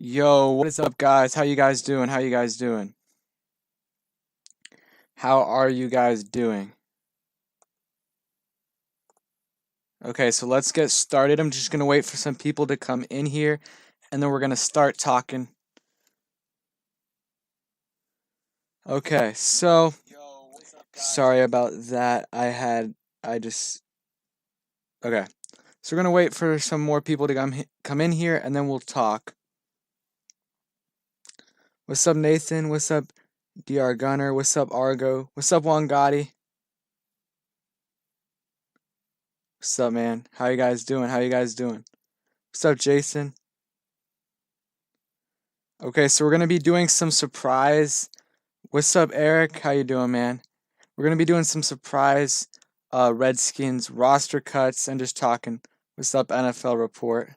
Yo, what is up, guys? How you guys doing? How you guys doing? How are you guys doing? Okay, so let's get started. I'm just gonna wait for some people to come in here, and then we're gonna start talking. Okay, so sorry about that. I just okay. So we're gonna wait for some more people to come in here, and then we'll talk. What's up, Nathan? What's up, Dr. Gunner? What's up, Argo? What's up, Wangati? What's up, man? How you guys doing? How you guys doing? What's up, Jason? Okay, so we're gonna be doing some surprise. What's up, Eric? How you doing, man? We're gonna be doing some surprise Redskins roster cuts and just talking. What's up, NFL report?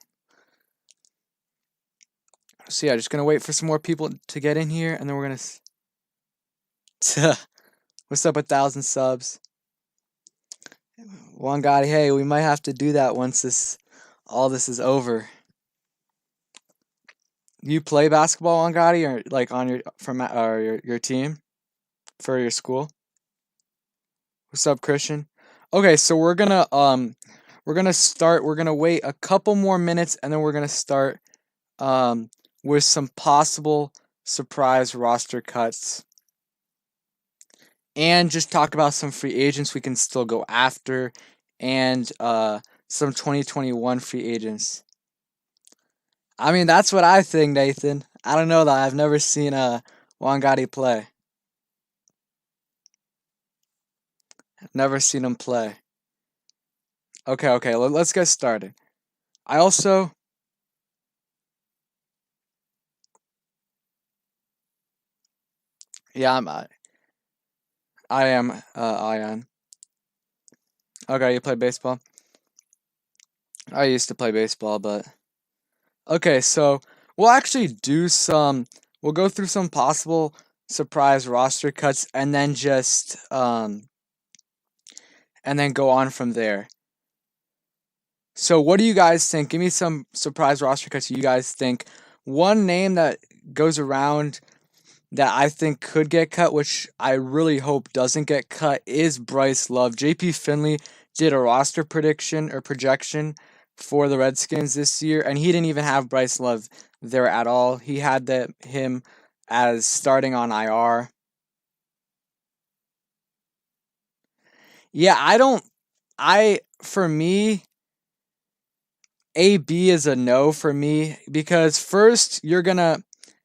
So yeah, just gonna wait for some more people to get in here, and then we're gonna. What's up, 1,000 subs? One guy, hey, we might have to do that once all this is over. You play basketball on Gotti or like on your team for your school? What's up, Christian? Okay, so we're gonna start. We're gonna wait a couple more minutes, and then we're gonna start with some possible surprise roster cuts, and just talk about some free agents we can still go after, and some 2021 free agents. I mean, that's what I think, Nathan. I don't know though. I've never seen Wangati play. Never seen him play. Okay. Let's get started. I also yeah, I am Ion. Okay, you play baseball? I used to play baseball, but okay, so we'll actually we'll go through some possible surprise roster cuts and then just and then go on from there. So what do you guys think? Give me some surprise roster cuts you guys think. One name that goes around that I think could get cut, which I really hope doesn't get cut, is Bryce Love. JP Finley did a roster prediction or projection for the Redskins this year, and he didn't even have Bryce Love there at all. He had him as starting on IR. Yeah, for me, AB is a no for me because first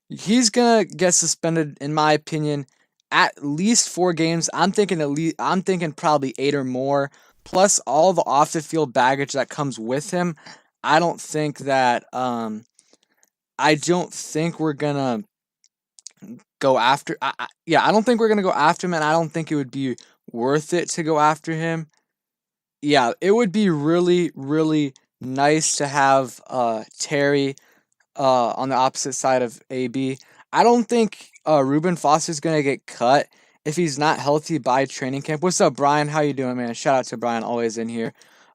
he's gonna get suspended in my opinion at least 4 games. I'm thinking probably 8 or more, plus all the off the field baggage that comes with him. I don't think that I don't think we're gonna go after I don't think we're gonna go after him, and I don't think it would be worth it to go after him. Yeah, it would be really, really nice to have Terry on the opposite side of AB. I don't think Reuben Foster's gonna get cut if he's not healthy by training camp. What's up, Brian? How you doing, man? Shout out to Brian, always in here.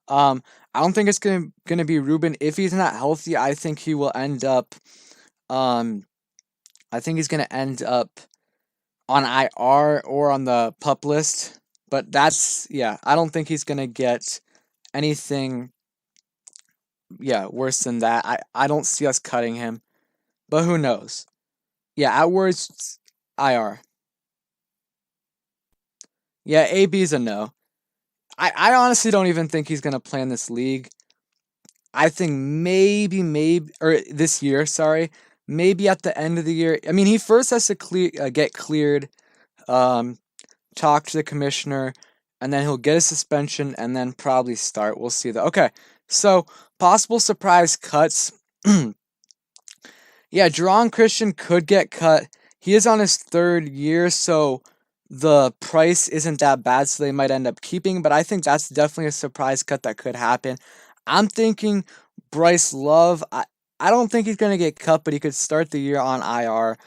I don't think it's gonna be Reuben if he's not healthy. I think he will end up. I think he's gonna end up on IR or on the pup list. But yeah. I don't think he's gonna get anything worse than that. I don't see us cutting him, but who knows? Yeah, at worst, IR. Yeah, AB's a no. I honestly don't even think he's gonna play in this league. I think maybe or this year, sorry, maybe at the end of the year. I mean, he first has to get cleared, talk to the commissioner, and then he'll get a suspension and then probably start. We'll see that. Okay, so possible surprise cuts. Yeah, Jerron Christian could get cut. He is on his 3rd year, so the price isn't that bad, so they might end up keeping. But I think that's definitely a surprise cut that could happen. I'm thinking Bryce Love. I don't think he's gonna get cut, but he could start the year on IR.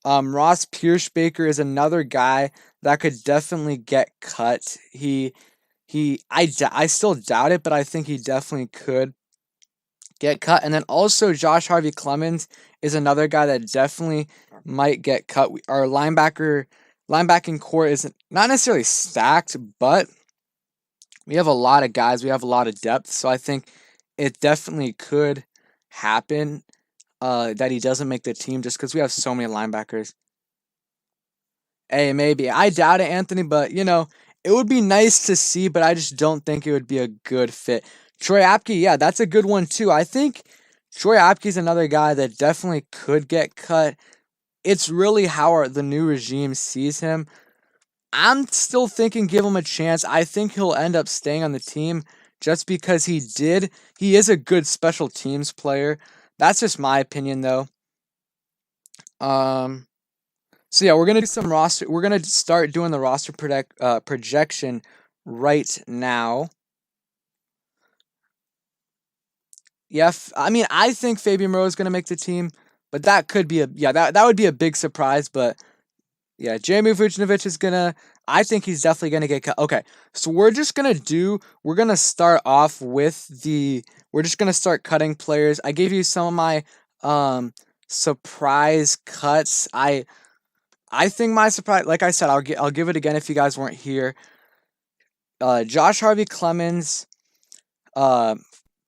Ross Pierschbaker is another guy that could definitely get cut. I still doubt it, but I think he definitely could get cut. And then also Josh Harvey Clemens is another guy that definitely might get cut. Our linebacking core isn't not necessarily stacked, but we have a lot of guys. We have a lot of depth. So I think it definitely could happen that he doesn't make the team just because we have so many linebackers. Hey, maybe. I doubt it, Anthony, but it would be nice to see, but I just don't think it would be a good fit. Troy Apke, yeah, that's a good one too. I think Troy Apke's another guy that definitely could get cut. It's really how the new regime sees him. I'm still thinking give him a chance. I think he'll end up staying on the team just because he is a good special teams player. That's just my opinion though. So yeah, we're gonna do some roster. We're gonna start doing the roster projection right now. Yeah, I mean, I think Fabian Moreau is gonna make the team, but that could be that would be a big surprise. But yeah, Jamie Vucinovic is gonna. I think he's definitely gonna get cut. Okay, so we're gonna start off with We're just gonna start cutting players. I gave you some of my surprise cuts. I think my surprise, like I said, I'll give it again if you guys weren't here. Josh Harvey Clemens,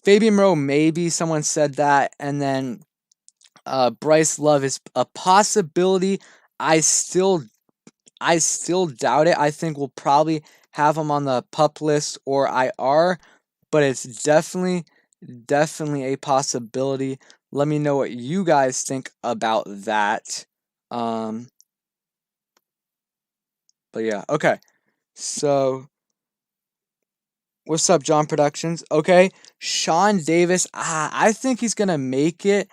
Fabian Moreau, maybe someone said that, and then Bryce Love is a possibility. I still doubt it. I think we'll probably have him on the PUP list or IR, but it's definitely a possibility. Let me know what you guys think about that. But yeah, okay. So, what's up, John Productions? Okay, Sean Davis. I think he's gonna make it.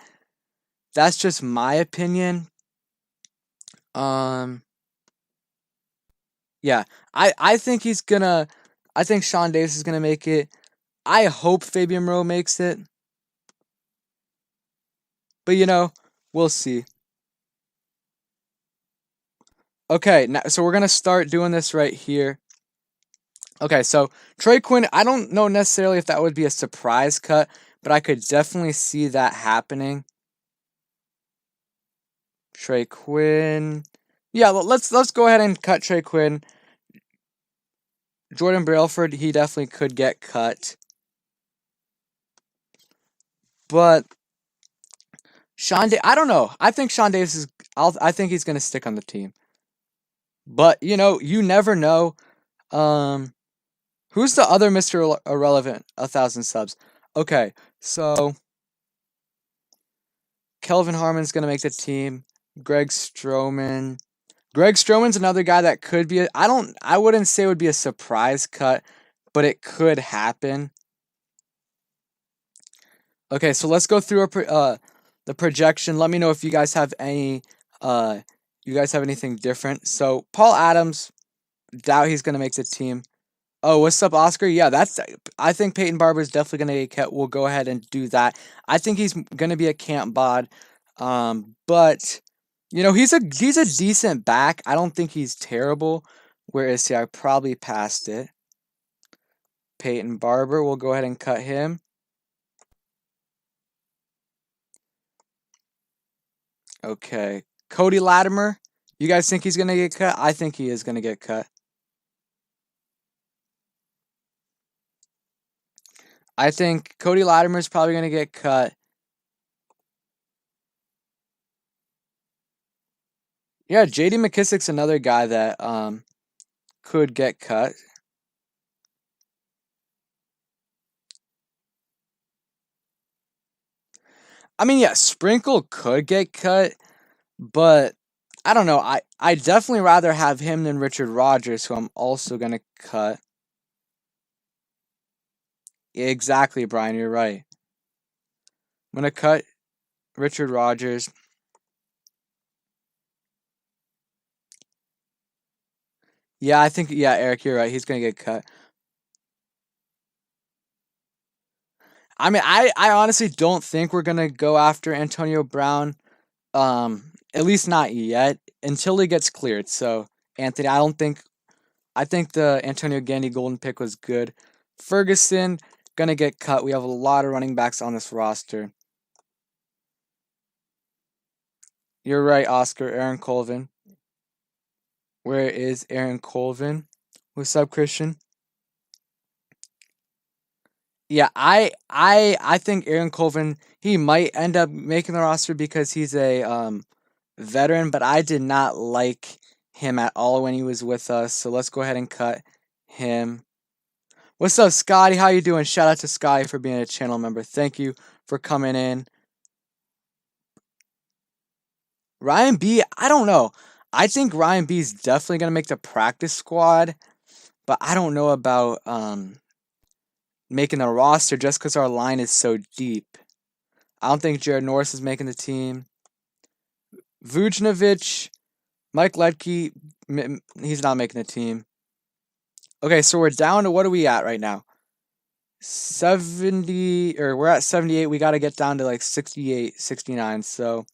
That's just my opinion. Yeah, I think he's gonna. I think Sean Davis is gonna make it. I hope Fabian Moreau makes it. But we'll see. Okay, now so we're gonna start doing this right here. Okay, so Trey Quinn, I don't know necessarily if that would be a surprise cut, but I could definitely see that happening. Trey Quinn. Yeah, let's go ahead and cut Trey Quinn. Jordan Brailford, he definitely could get cut. But I don't know. I think Sean Davis is I think he's going to stick on the team. But, you never know. Who's the other Mr. Irrelevant 1,000 subs? Okay, so Kelvin Harmon's going to make the team. Greg Stroman's another guy that could be I wouldn't say it would be a surprise cut, but it could happen. Okay, so let's go through the projection. Let me know if you guys have anything different. So Paul Adams, doubt he's gonna make the team. Oh, what's up, Oscar? Yeah, I think Peyton Barber is definitely gonna get cut. We'll go ahead and do that. I think he's gonna be a camp bod, but he's a decent back. I don't think he's terrible. Where is he? I probably passed it. Peyton Barber. We'll go ahead and cut him. Okay. Cody Latimer. You guys think he's going to get cut? I think he is going to get cut. I think Cody Latimer is probably going to get cut. Yeah, J.D. McKissick's another guy that could get cut. I mean, yeah, Sprinkle could get cut, but I don't know. I definitely rather have him than Richard Rodgers, who I'm also going to cut. Exactly, Brian, you're right. I'm going to cut Richard Rodgers. Yeah, I think, Eric, you're right. He's going to get cut. I mean, I honestly don't think we're going to go after Antonio Brown, at least not yet, until he gets cleared. So, Anthony, I think the Antonio Gandy golden pick was good. Ferguson, gonna get cut. We have a lot of running backs on this roster. You're right, Oscar. Aaron Colvin. Where is Aaron Colvin? What's up, Christian? Yeah, I think Aaron Colvin, he might end up making the roster because he's a veteran, but I did not like him at all when he was with us. So let's go ahead and cut him. What's up, Scotty? How you doing? Shout out to Scotty for being a channel member. Thank you for coming in. Ryan B, I don't know. I think Ryan B is definitely gonna make the practice squad, but I don't know about making the roster just because our line is so deep. I don't think Jared Norris is making the team. Vujnovic, Mike Ledke, he's not making the team. Okay, so we're down to, what are we at right now? 70, or we're at 78. We got to get down to like 68, 69. So,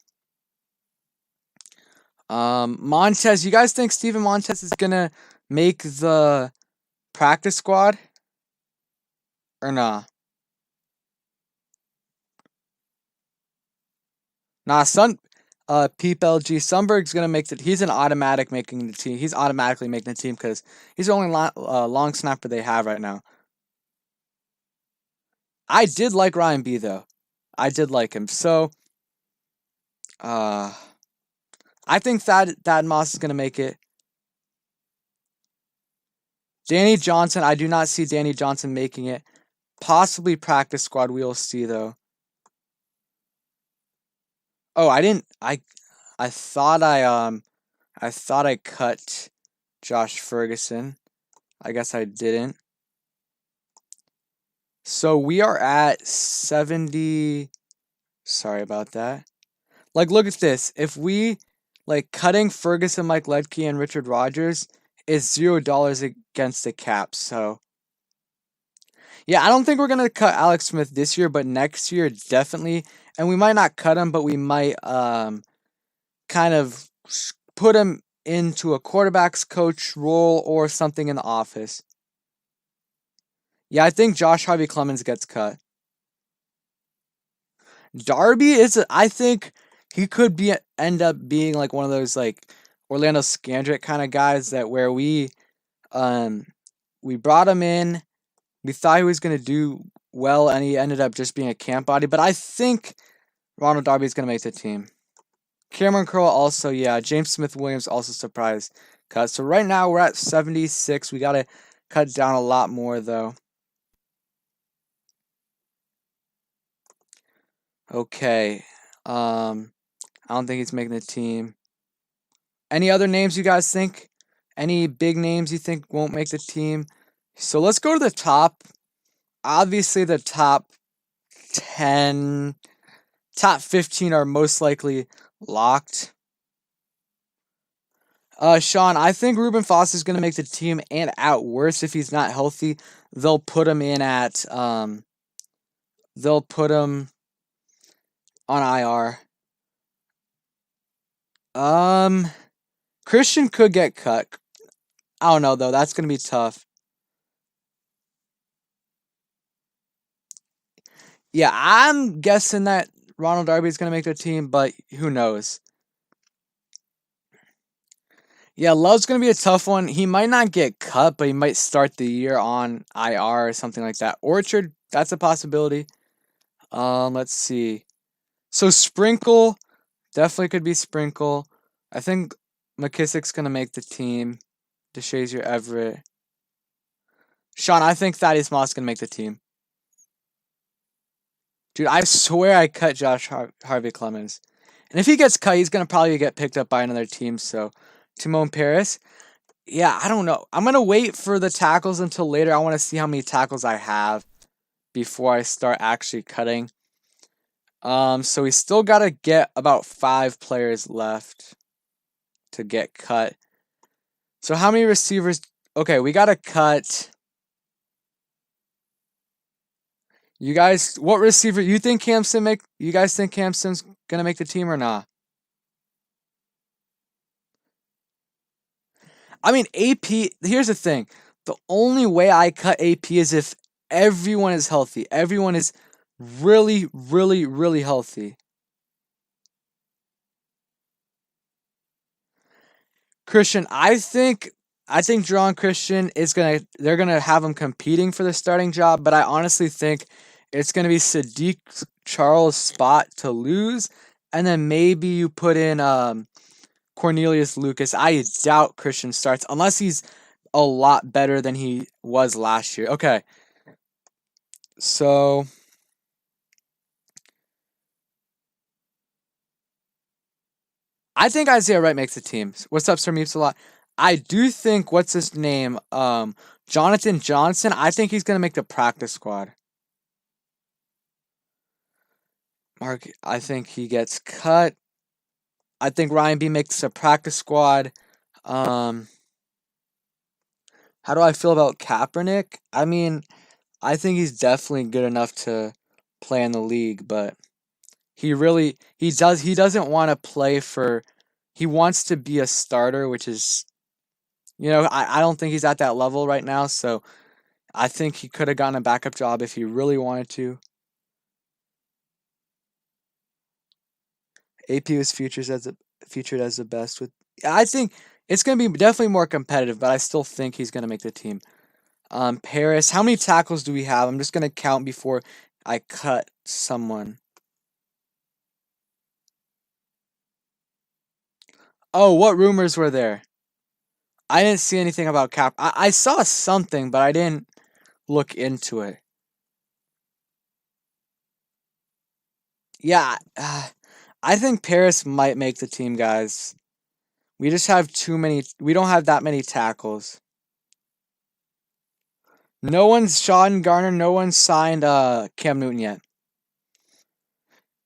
Montez, you guys think Steven Montez is going to make the practice squad or nah? Nah, Peep LG Sunberg's gonna make the. He's an automatic making the team. He's automatically making the team because he's the only long snapper they have right now. I did like Ryan B though. I did like him. So, I think that Moss is gonna make it. Danny Johnson, I do not see Danny Johnson making it. Possibly practice squad. We'll see though. Oh, I didn't. I thought I cut Josh Ferguson. I guess I didn't. So we are at 70. Sorry about that. Like, look at this. If we, like, cutting Ferguson, Mike Ledke, and Richard Rodgers is $0 against the cap. So, yeah, I don't think we're going to cut Alex Smith this year, but next year, definitely. And we might not cut him, but we might kind of put him into a quarterback's coach role or something in the office. Yeah, I think Josh Harvey Clemens gets cut. Darby is, I think he could end up being like one of those like Orlando Scandrick kind of guys that where we brought him in, we thought he was gonna do well, and he ended up just being a camp body. But I think Ronald Darby is gonna make the team. Cameron Curl also, yeah. James Smith Williams also surprise cut. So right now we're at 76. We gotta cut down a lot more though. Okay. I don't think he's making the team. Any other names you guys think? Any big names you think won't make the team? So let's go to the top. Obviously, the top 10, top 15 are most likely locked. Sean, I think Reuben Foster is going to make the team, and at worst, if he's not healthy, they'll put him in at, they'll put him on IR. Christian could get cut. I don't know, though. That's going to be tough. Yeah, I'm guessing that Ronald Darby is going to make the team, but who knows? Yeah, Love's going to be a tough one. He might not get cut, but he might start the year on IR or something like that. Orchard, that's a possibility. Let's see. So Sprinkle, definitely could be Sprinkle. I think McKissick's going to make the team. DeShazier Everett. Sean, I think Thaddeus Moss is going to make the team. Dude, I swear I cut Josh Harvey Clemens. And if he gets cut, he's going to probably get picked up by another team. So, Timon Paris. Yeah, I don't know. I'm going to wait for the tackles until later. I want to see how many tackles I have before I start actually cutting. So we still got to get about 5 players left to get cut. So how many receivers? Okay, we got to cut. You guys, what receiver you think Camson make? You guys think Camson's gonna make the team or not? I mean, AP. Here's the thing: the only way I cut AP is if Everyone is healthy. Everyone is really, really, really healthy. Christian, I think Jerron Christian is they're gonna have him competing for the starting job, but I honestly think it's gonna be Sadiq Charles' spot to lose, and then maybe you put in Cornelius Lucas. I doubt Christian starts unless he's a lot better than he was last year. Okay, so I think Isaiah Wright makes the team. What's up, Sir Meeps a lot? I do think what's his name? Jonathan Johnson. I think he's gonna make the practice squad. Mark, I think he gets cut. I think Ryan B makes a practice squad. Um, how do I feel about Kaepernick? I mean, I think he's definitely good enough to play in the league, but he doesn't want to play for. He wants to be a starter, which is I don't think he's at that level right now. So I think he could have gotten a backup job if he really wanted to. AP was featured as the best with. I think it's gonna be definitely more competitive, but I still think he's gonna make the team. Paris, how many tackles do we have? I'm just gonna count before I cut someone. Oh, what rumors were there? I didn't see anything about Cap. I saw something, but I didn't look into it. Yeah, I think Paris might make the team, guys. We just have too many. We don't have that many tackles. No one's Sean Garner. No one's signed Cam Newton yet.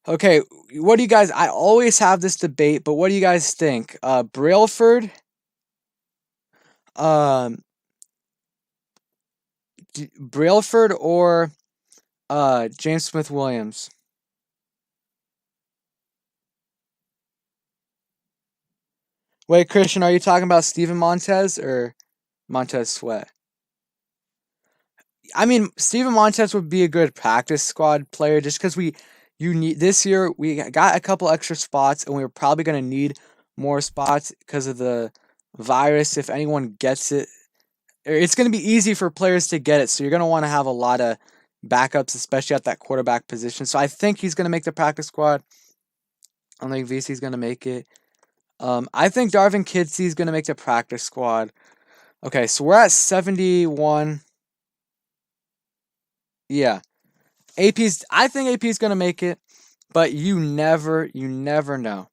Okay, what do you guys? I always have this debate, but what do you guys think? Brailford, um, Brailford or James Smith Williams? Wait, Christian, are you talking about Steven Montez or Montez Sweat? I mean, Steven Montez would be a good practice squad player just because you need this year we got a couple extra spots and we are probably gonna need more spots because of the virus. If anyone gets it, it's gonna be easy for players to get it, so you're gonna want to have a lot of backups, especially at that quarterback position. So I think he's gonna make the practice squad. I don't think VC's gonna make it. I think Darvin Kidsey is gonna make the practice squad. Okay, so we're at 71. Yeah. AP's I think AP's gonna make it, but you never know.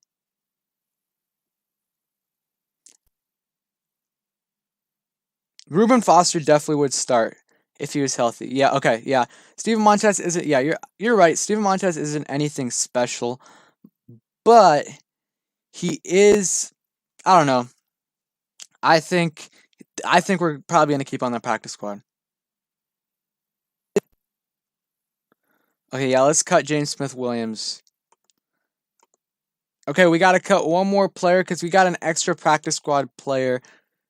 Reuben Foster definitely would start if he was healthy. Yeah, okay, yeah. Steven Montez isn't yeah, you're right. Steven Montez isn't anything special, but he is I don't know. I think I think we're probably gonna keep on the practice squad. Okay, yeah, let's cut James Smith Williams. Okay, we gotta cut one more player because we got an extra practice squad player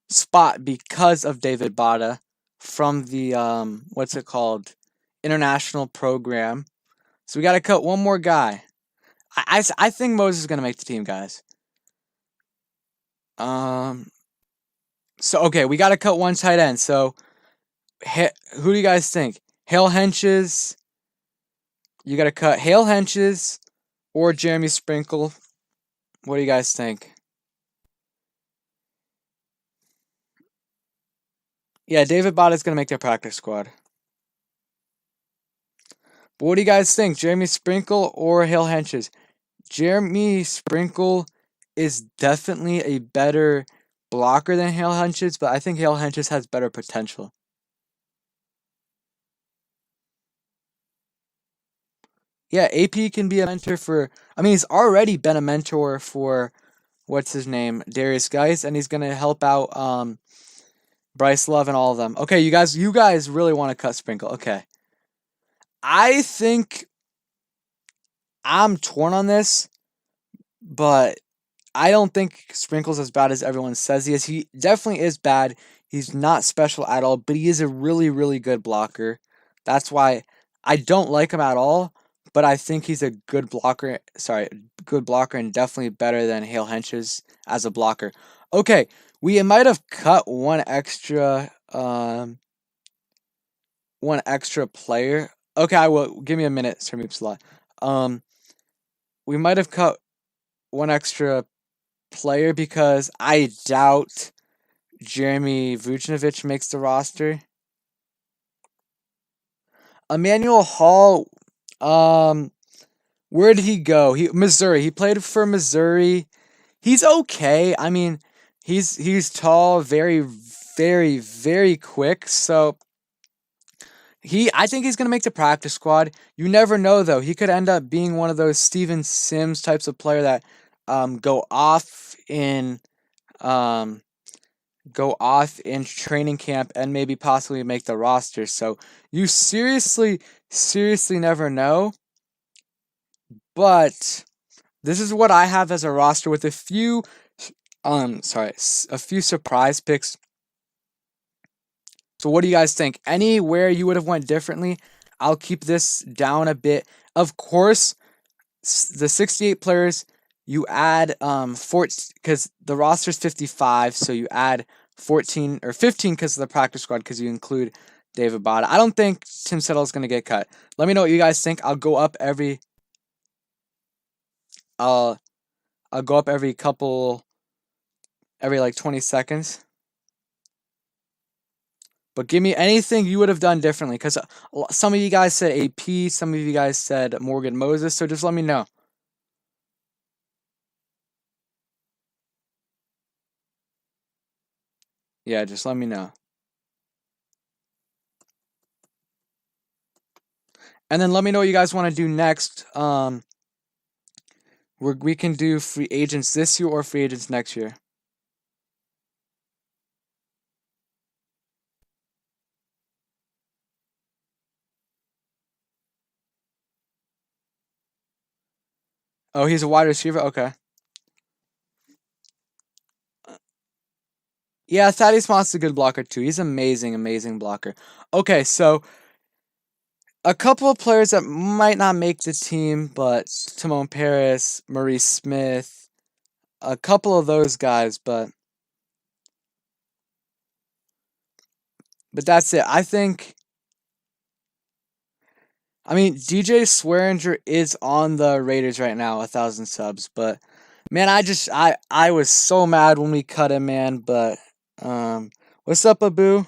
spot because of David Bada from the what's it called international program. So we got to cut one more guy. I think Moses is gonna make the team, guys. Um. So okay, we got to cut one tight end. So who do you guys think? Hale Henches. You got to cut Hale Henches or Jeremy Sprinkle. What do you guys think? Yeah, David Bada is gonna make their practice squad. But what do you guys think? Jeremy Sprinkle or Hale Henches? Jeremy Sprinkle is definitely a better blocker than Hale Henches, but I think Hale Henches has better potential. Yeah, AP can be a mentor for. I mean, he's already been a mentor for what's his name, Darius Geis, and he's gonna help out Bryce Love and all of them. Okay, you guys really want to cut Sprinkle. Okay, I think I'm torn on this, but I don't think Sprinkle's as bad as everyone says he is. He definitely is bad. He's not special at all, but he is a really, really good blocker. That's why I don't like him at all, but I think he's a good blocker. Sorry, good blocker and definitely better than Hale Henches as a blocker. Okay, we might have cut one extra player. Okay, I will give me a minute, Sir Meepsla. We might have cut one extra player because I doubt Jeremy Vucinovic makes the roster. Emmanuel Hall, um, where did he go? Missouri. He played for Missouri. He's okay. I mean, he's tall, very, very, very quick. So I think he's gonna make the practice squad. You never know though. He could end up being one of those Steven Sims types of player that go off in um training camp and maybe possibly make the roster. So you seriously, seriously never know. But this is what I have as a roster with a few a few surprise picks. So what do you guys think? Anywhere you would have went differently? I'll keep this down a bit. Of course, the 68 players, you add 14 because the roster's 55, so you add 14 or 15 because of the practice squad because you include David Bada. I don't think Tim Settle's gonna get cut. Let me know what you guys think. I'll go up every every like 20 seconds. But give me anything you would have done differently because some of you guys said AP, some of you guys said Morgan Moses, so just let me know. Yeah, just let me know. And then let me know what you guys want to do next. We can do free agents this year or free agents next year. Oh, he's a wide receiver? Okay. Yeah, Thaddeus Moss is a good blocker too. He's amazing, amazing blocker. Okay, so a couple of players that might not make the team, but Timon Paris, Maurice Smith, a couple of those guys, but that's it. I mean, DJ Swearinger is on the Raiders right now, 1,000 subs. But man, I was so mad when we cut him, man. But what's up, Abu?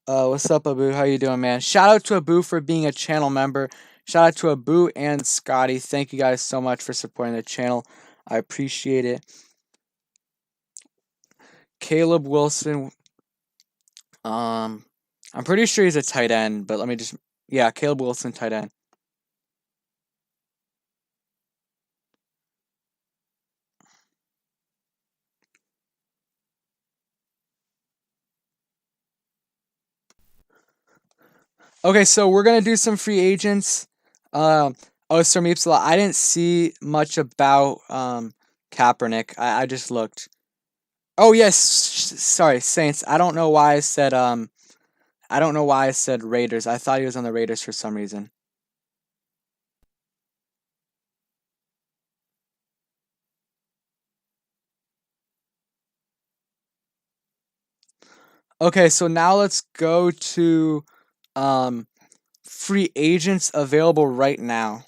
What's up, Abu? How you doing, man? Shout out to Abu for being a channel member. Shout out to Abu and Scotty. Thank you guys so much for supporting the channel. I appreciate it. Caleb Wilson. I'm pretty sure he's a tight end, but let me just Caleb Wilson, tight end. Okay, so we're gonna do some free agents. Sir Meepsala, I didn't see much about Kaepernick. I just looked. Oh yes, sorry, Saints. I don't know why I said Raiders. I thought he was on the Raiders for some reason. Okay, so now let's go to free agents available right now.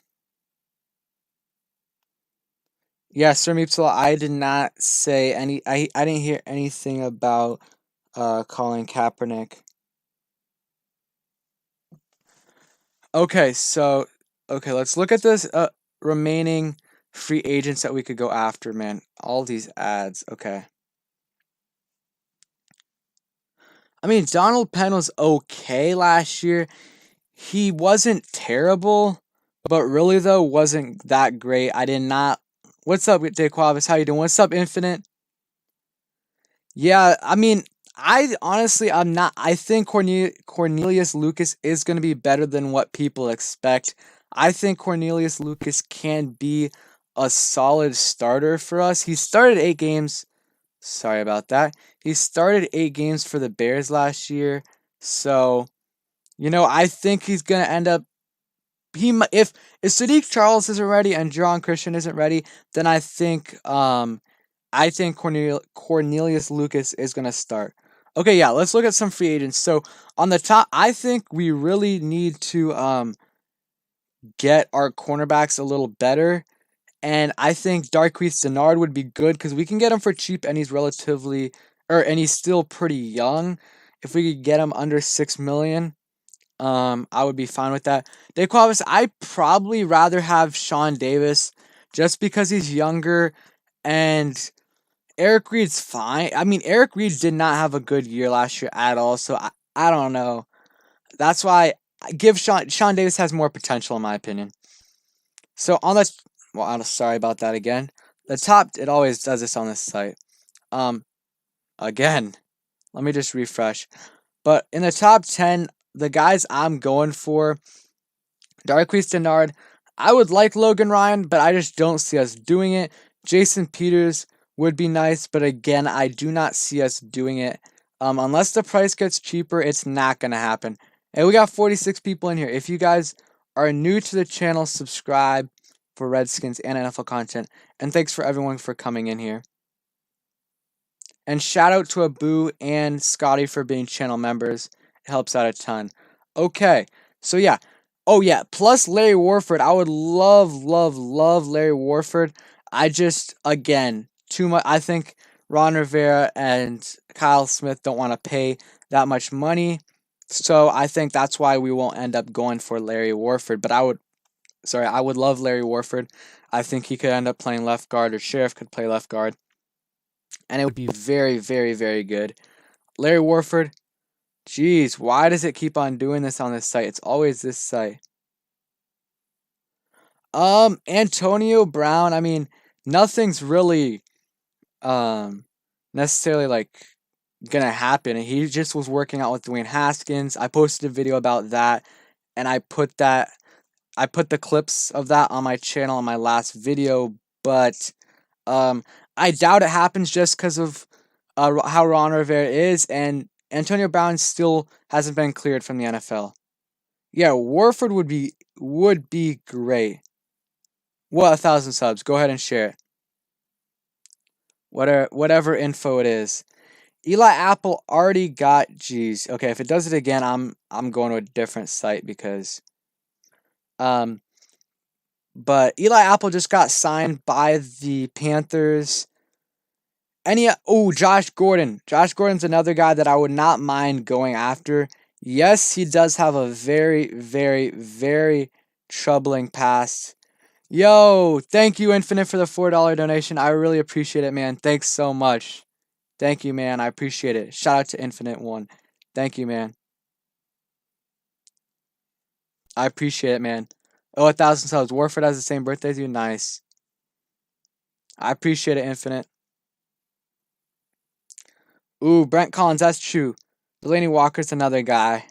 Yeah, Sir Meepsala, I did not say any. I didn't hear anything about Colin Kaepernick. Okay, so let's look at this remaining free agents that we could go after, man. All these ads. Okay. I mean, Donald Penn was okay last year. He wasn't terrible, but really though wasn't that great. I did not. What's up, Daquavis? How you doing? What's up, Infinite? Yeah, I mean, I'm not. I think Cornelius Lucas is going to be better than what people expect. I think Cornelius Lucas can be a solid starter for us. He started 8 games. Sorry about that. He started 8 games for the Bears last year. So I think he's gonna end up. If Sadiq Charles isn't ready and John Christian isn't ready, then I think Cornelius Lucas is gonna start. Okay, yeah, let's look at some free agents. So on the top, I think we really need to get our cornerbacks a little better. And I think Darquise Denard would be good because we can get him for cheap and and he's still pretty young. If we could get him under 6 million, I would be fine with that. Daquavis, I probably rather have Sean Davis just because he's younger, and Eric Reed's fine. I mean, Eric Reed did not have a good year last year at all, so I don't know. That's why I give Sean Davis has more potential in my opinion. So I'm sorry about that again. The top, it always does this on this site. Um, Again, let me just refresh. But in the top 10, the guys I'm going for, Darquise Denard, I would like Logan Ryan, but I just don't see us doing it. Jason Peters would be nice, but again, I do not see us doing it. Unless the price gets cheaper, it's not going to happen. And we got 46 people in here. If you guys are new to the channel, subscribe for Redskins and NFL content. And thanks for everyone for coming in here. And shout out to Abu and Scotty for being channel members. It helps out a ton. Okay, so yeah. Oh yeah, plus Larry Warford. I would love, love, love Larry Warford. I just, again, too much. I think Ron Rivera and Kyle Smith don't want to pay that much money. So I think that's why we won't end up going for Larry Warford. But I would love Larry Warford. I think he could end up playing left guard, or Sheriff could play left guard. And it would be very, very, very good. Larry Warford, jeez, why does it keep on doing this on this site? It's always this site. Antonio Brown, I mean, nothing's really necessarily like gonna happen. He just was working out with Dwayne Haskins. I posted a video about that, and I put the clips of that on my channel in my last video, but I doubt it happens just because of how Ron Rivera is, and Antonio Brown still hasn't been cleared from the NFL. Yeah, Warford would be great. What 1,000 subs? Go ahead and share it. Whatever info it is. Eli Apple already got. Geez. Okay, if it does it again, I'm going to a different site because but Eli Apple just got signed by the Panthers. Josh Gordon. Josh Gordon's another guy that I would not mind going after. Yes, he does have a very, very, very troubling past. Yo, thank you, Infinite, for the $4 donation. I really appreciate it, man. Thanks so much. Thank you, man. I appreciate it. Shout out to Infinite One. Thank you, man. I appreciate it, man. 1,000 subs. Warford has the same birthday as you. Nice. I appreciate it, Infinite. Ooh, Brent Collins. That's true. Delaney Walker's another guy.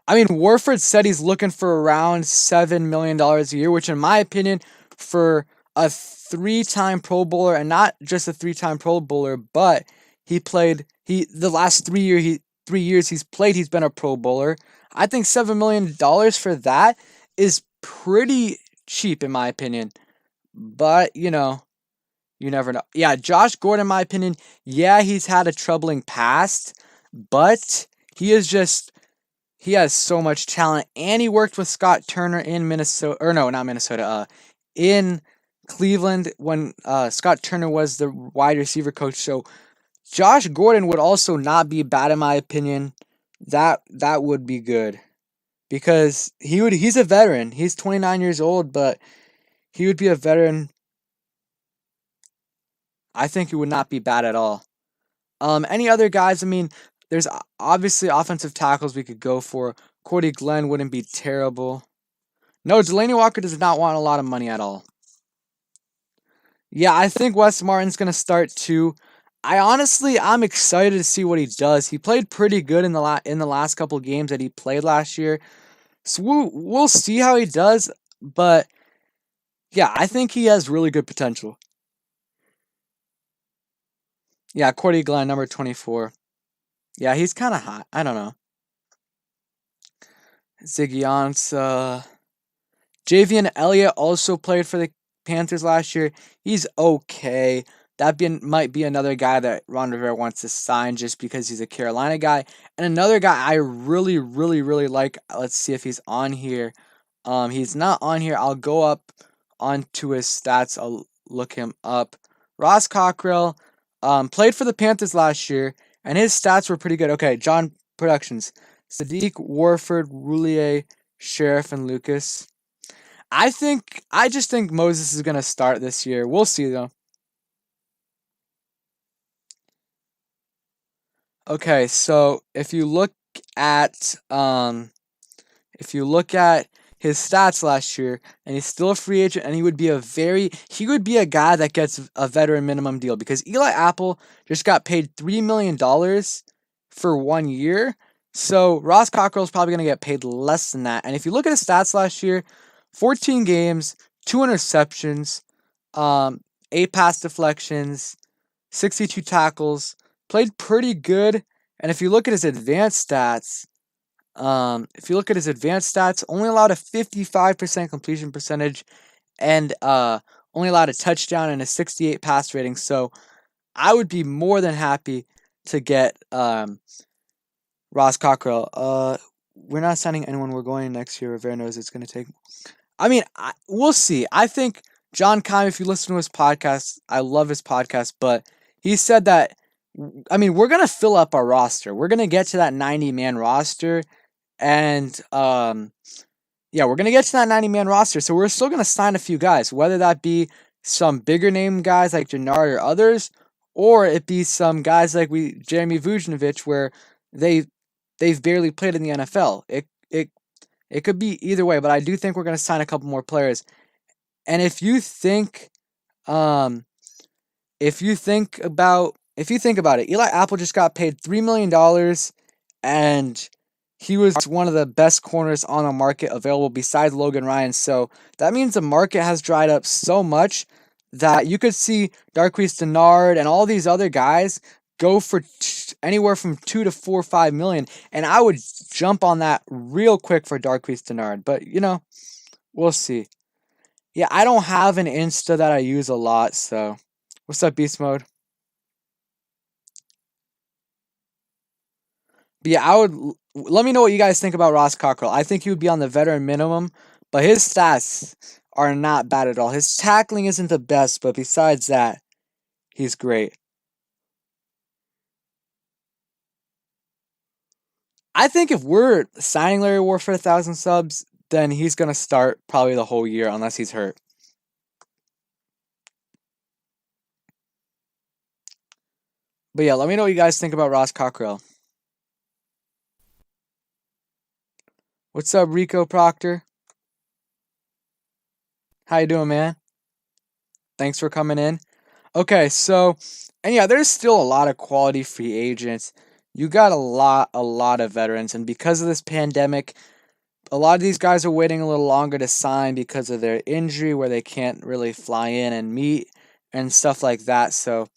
I mean, Warford said he's looking for around $7 million a year, which in my opinion, for a 3-time Pro Bowler, and not just a 3-time Pro Bowler, but the last 3 years he's played, he's been a Pro Bowler. I think $7 million for that is pretty cheap in my opinion. But, you never know. Yeah, Josh Gordon, in my opinion, yeah, he's had a troubling past, but he has so much talent, and he worked with Scott Turner in Minnesota, or no, not Minnesota, in Cleveland when Scott Turner was the wide receiver coach. So Josh Gordon would also not be bad in my opinion. That would be good because he's a veteran. He's 29 years old, but he would be a veteran. I think he would not be bad at all. Any other guys? I mean, there's obviously offensive tackles we could go for. Cordy Glenn wouldn't be terrible. No, Delaney Walker does not want a lot of money at all. Yeah, I think Wes Martin's going to start too. I'm excited to see what he does. He played pretty good in the last couple games that he played last year. So we'll see how he does, but yeah, I think he has really good potential. Yeah, Cordy Glenn, number 24. Yeah, he's kind of hot. I don't know. Ziggy Ansah. Javian Elliott also played for the Panthers last year. He's okay. Might be another guy that Ron Rivera wants to sign just because he's a Carolina guy. And another guy I really, really, really like. Let's see if he's on here. He's not on here. I'll go up onto his stats. I'll look him up. Ross Cockrell played for the Panthers last year, and his stats were pretty good. Okay, John Productions. Sadiq, Warford, Roulier, Sheriff, and Lucas. I just think Moses is gonna start this year. We'll see though. Okay, so at if you look at his stats last year, and he's still a free agent, and he would be a guy that gets a veteran minimum deal because Eli Apple just got paid $3 million for 1 year. So Ross Cockrell's probably gonna get paid less than that. And if you look at his stats last year, 14 games, 2 interceptions, 8 pass deflections, 62 tackles, played pretty good. And if you look at his advanced stats, only allowed a 55% completion percentage and only allowed a touchdown and a 68 pass rating. So I would be more than happy to get Ross Cockrell. We're not signing anyone. We're going next year. Rivera knows it's going to take. I mean, we'll see. I think John Keim, if you listen to his podcast, I love his podcast, but he said that, I mean, we're going to fill up our roster. We're going to get to that 90-man roster. And yeah, we're gonna get to that 90-man roster. So we're still gonna sign a few guys, whether that be some bigger name guys like Gennard or others, or it be some guys like Jeremy Vujnovic, where they they've barely played in the NFL. It could be either way, but I do think we're gonna sign a couple more players. And um if you think about it, Eli Apple just got paid $3 million, and he was one of the best corners on the market available besides Logan Ryan. So that means the market has dried up so much that you could see Darquise Dennard and all these other guys go for anywhere from 2 to 4, 5 million, and I would jump on that real quick for Darquise Dennard. But we'll see. Yeah, I don't have an Insta that I use a lot, so what's up, Beast Mode? But yeah, let me know what you guys think about Ross Cockrell. I think he would be on the veteran minimum, but his stats are not bad at all. His tackling isn't the best, but besides that, he's great. I think if we're signing Larry War for 1,000 subs, then he's gonna start probably the whole year unless he's hurt. But yeah, let me know what you guys think about Ross Cockrell. What's up, Rico Proctor? How you doing, man? Thanks for coming in. Okay, so, and yeah, there's still a lot of quality free agents. You got a lot of veterans, and because of this pandemic, a lot of these guys are waiting a little longer to sign because of their injury, where they can't really fly in and meet and stuff like that. So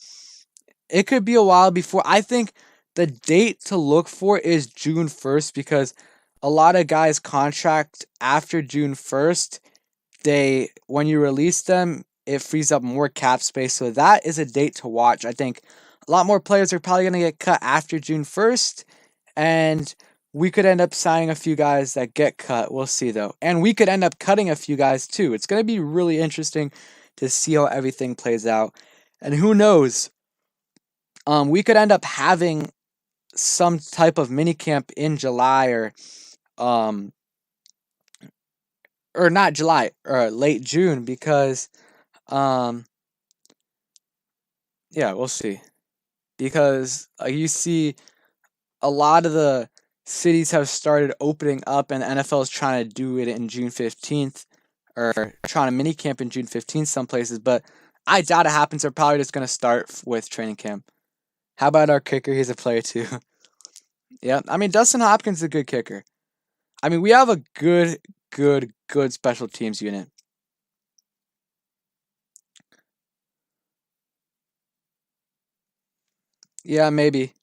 it could be a while before. I think the date to look for is June 1st because a lot of guys contract after June 1st. When you release them, it frees up more cap space. So that is a date to watch. I think a lot more players are probably going to get cut after June 1st, and we could end up signing a few guys that get cut. We'll see though. And we could end up cutting a few guys too. It's going to be really interesting to see how everything plays out. And who knows? We could end up having some type of mini camp in July um or not July or late June because um yeah, we'll see. Because you see a lot of the cities have started opening up, and the NFL is trying to do it in June 15th, or trying to mini camp in June 15th some places, but I doubt it happens. They're probably just going to start with training camp. How about our kicker? He's a player too. Yeah, I mean, Dustin Hopkins is a good kicker. I mean, we have a good special teams unit. Yeah, maybe.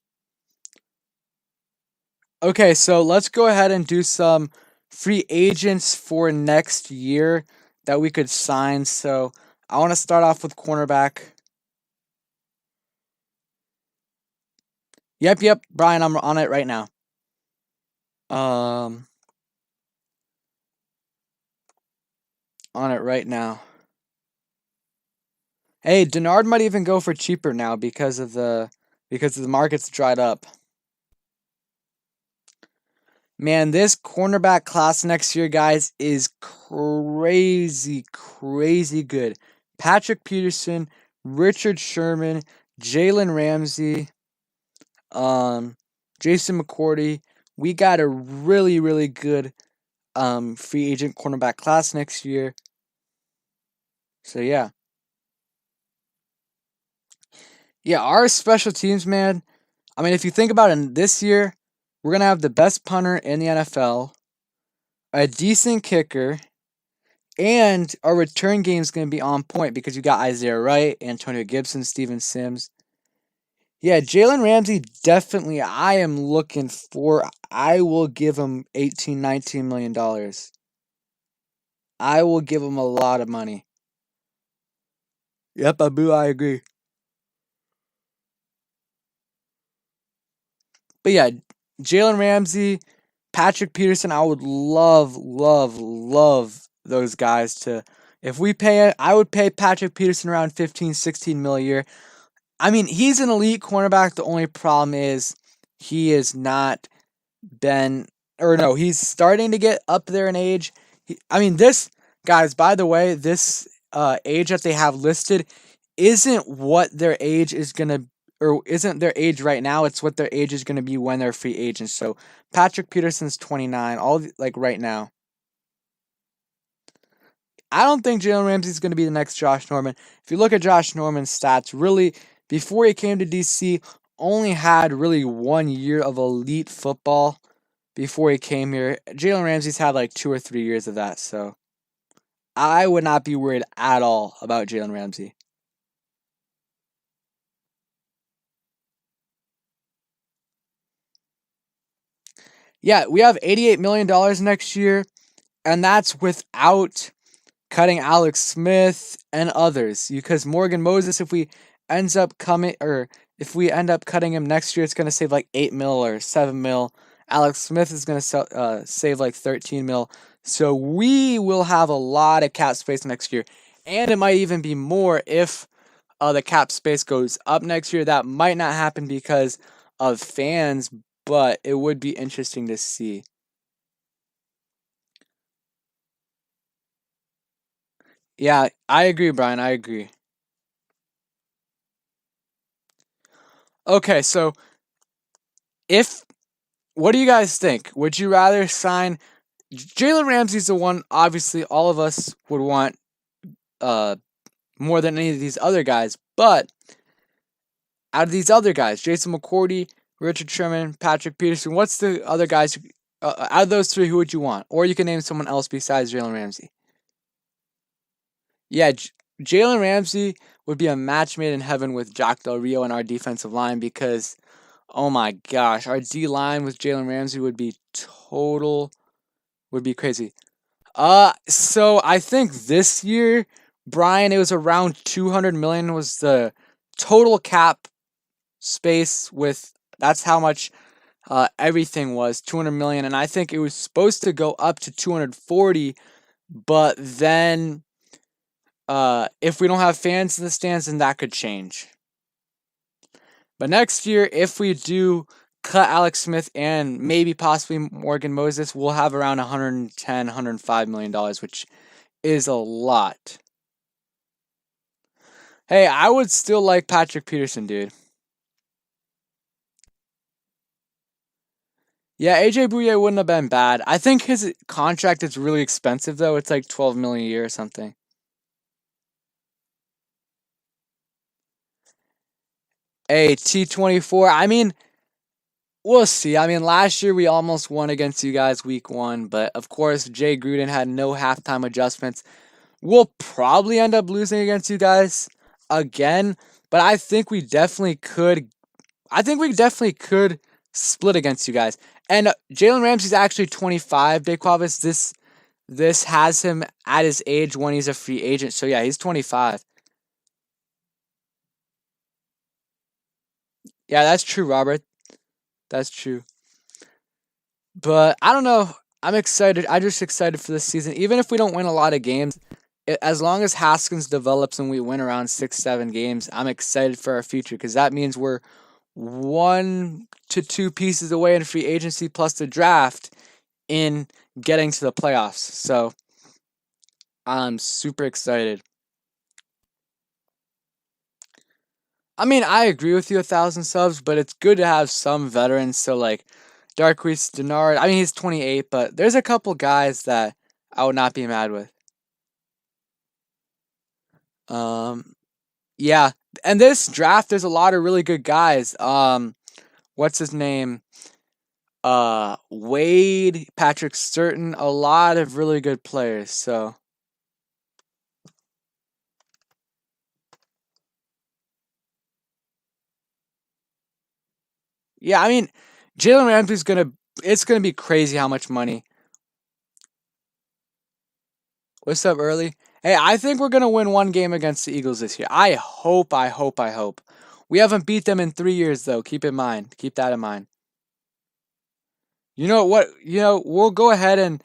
Okay, so let's go ahead and do some free agents for next year that we could sign. So I want to start off with cornerback. Yep, Brian, I'm on it right now. Um, on it right now. Hey, Denard might even go for cheaper now because the market's dried up. Man, this cornerback class next year, guys, is crazy, crazy good. Patrick Peterson, Richard Sherman, Jalen Ramsey, um, Jason McCourty. We got a really, really good free agent cornerback class next year. So yeah. Yeah, our special teams, man. I mean, if you think about it, this year, we're gonna have the best punter in the NFL, a decent kicker, and our return game is going to be on point because you got Isaiah Wright, Antonio Gibson, Steven Sims. Yeah, Jalen Ramsey, definitely I am looking for. I will give him 18, $19 million. I will give him a lot of money. Yep, Abu, I agree. But yeah, Jalen Ramsey, Patrick Peterson, I would love, love, love those guys to. If we pay it, I would pay Patrick Peterson around 15, 16 mil a year. I mean, he's an elite cornerback. The only problem is he is not been, or no, he's starting to get up there in age. I mean, this, guys, by the way, this age that they have listed isn't what their age is going to, or isn't their age right now. It's what their age is going to be when they're free agents. So Patrick Peterson's 29, like right now. I don't think Jalen Ramsey is going to be the next Josh Norman. If you look at Josh Norman's stats, really, before he came to DC, only had really 1 year of elite football before he came here. Jalen Ramsey's had like 2 or 3 years of that, so I would not be worried at all about Jalen Ramsey. Yeah, we have $88 million next year, and that's without cutting Alex Smith and others. Because Morgan Moses, if we end up cutting him next year, it's gonna save like 8 mil or 7 mil. Alex Smith is gonna save like 13 mil. So we will have a lot of cap space next year, and it might even be more if the cap space goes up next year. That might not happen because of fans, but it would be interesting to see. Yeah, I agree, Brian. I agree. Okay, so if what do you guys think? Would you rather sign Jalen Ramsey's the one obviously all of us would want uh more than any of these other guys, but out of these other guys, Jason McCourty, Richard Sherman, Patrick Peterson, what's the other guys out of those three, who would you want? Or you can name someone else besides Jalen Ramsey. Yeah, Jalen Ramsey would be a match made in heaven with Jack Del Rio in our defensive line because oh my gosh, our D line with Jalen Ramsey would be crazy. So I think this year, Brian, it was around 200 million was the total cap space with that's how much everything was 200 million, and I think it was supposed to go up to 240, but then if we don't have fans in the stands, then that could change. But next year, if we do cut Alex Smith and maybe possibly Morgan Moses, we'll have around 110, $105 million, which is a lot. Hey, I would still like Patrick Peterson, dude. Yeah, AJ Bouye wouldn't have been bad. I think his contract is really expensive though. It's like 12 million a year or something. Hey, T24. I mean, we'll see. I mean, last year we almost won against you guys week 1, but of course Jay Gruden had no halftime adjustments. We'll probably end up losing against you guys again, but I think we definitely could split against you guys. And Jalen Ramsey's actually 25. Daquavis, this has him at his age when he's a free agent. So yeah, he's 25. Yeah, that's true, Robert. That's true. But I don't know. I'm excited. I'm just excited for this season. Even if we don't win a lot of games, as long as Haskins develops and we win around 6, 7 games, I'm excited for our future because that means we're 1 to 2 pieces away in free agency plus the draft in getting to the playoffs. So I'm super excited. I mean, I agree with you 1,000 subs, but it's good to have some veterans. So like Darquise Denard, I mean he's 28, but there's a couple guys that I would not be mad with. Um, yeah, and this draft there's a lot of really good guys. What's his name? Wade, Patrick Sturton, a lot of really good players. So yeah, I mean, Jalen Ramsey's gonna. It's gonna be crazy how much money. What's up, early? Hey, I think we're gonna win one game against the Eagles this year. I hope. I hope. I hope. We haven't beat them in 3 years though. Keep in mind. Keep that in mind. You know what? You know we'll go ahead and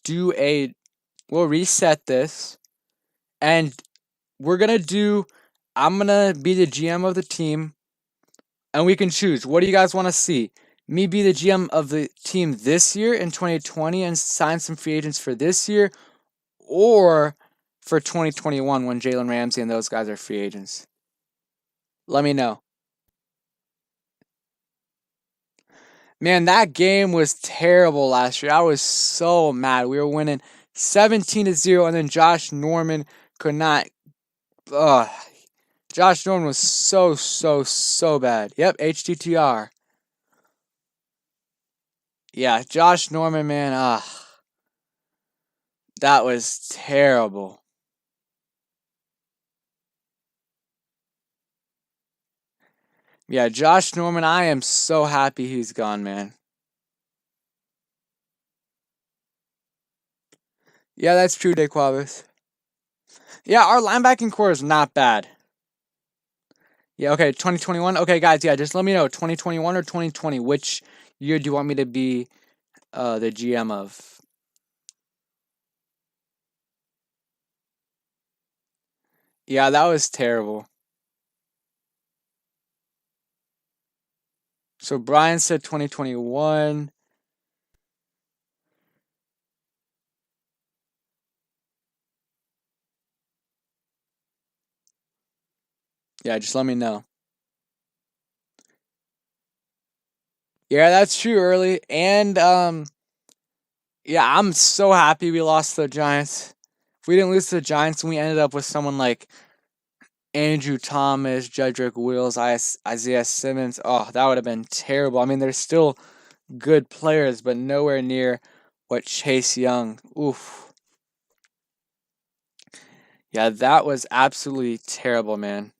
do a. We'll reset this, and we're gonna do. I'm gonna be the GM of the team, and we can choose. What do you guys want to see? Me be the GM of the team this year in 2020 and sign some free agents for this year, or for 2021 when Jalen Ramsey and those guys are free agents. Let me know. Man, that game was terrible last year. I was so mad. We were winning 17-0, and then Josh Norman could not. Ugh. Josh Norman was so bad. Yep, HTTR. Yeah, Josh Norman, man. That was terrible. Yeah, Josh Norman, I am so happy he's gone, man. Yeah, that's true, Daquavis. Yeah, our linebacking core is not bad. Yeah, okay, 2021. Okay, guys, yeah, just let me know 2021 or 2020. Which year do you want me to be the GM of? Yeah, that was terrible. So Brian said 2021. Yeah, just let me know. Yeah, that's true, early. And yeah, I'm so happy we lost to the Giants. If we didn't lose to the Giants and we ended up with someone like Andrew Thomas, Jedrick Wills, Isaiah Simmons, oh, that would have been terrible. I mean, they're still good players, but nowhere near what Chase Young. Oof. Yeah, that was absolutely terrible, man.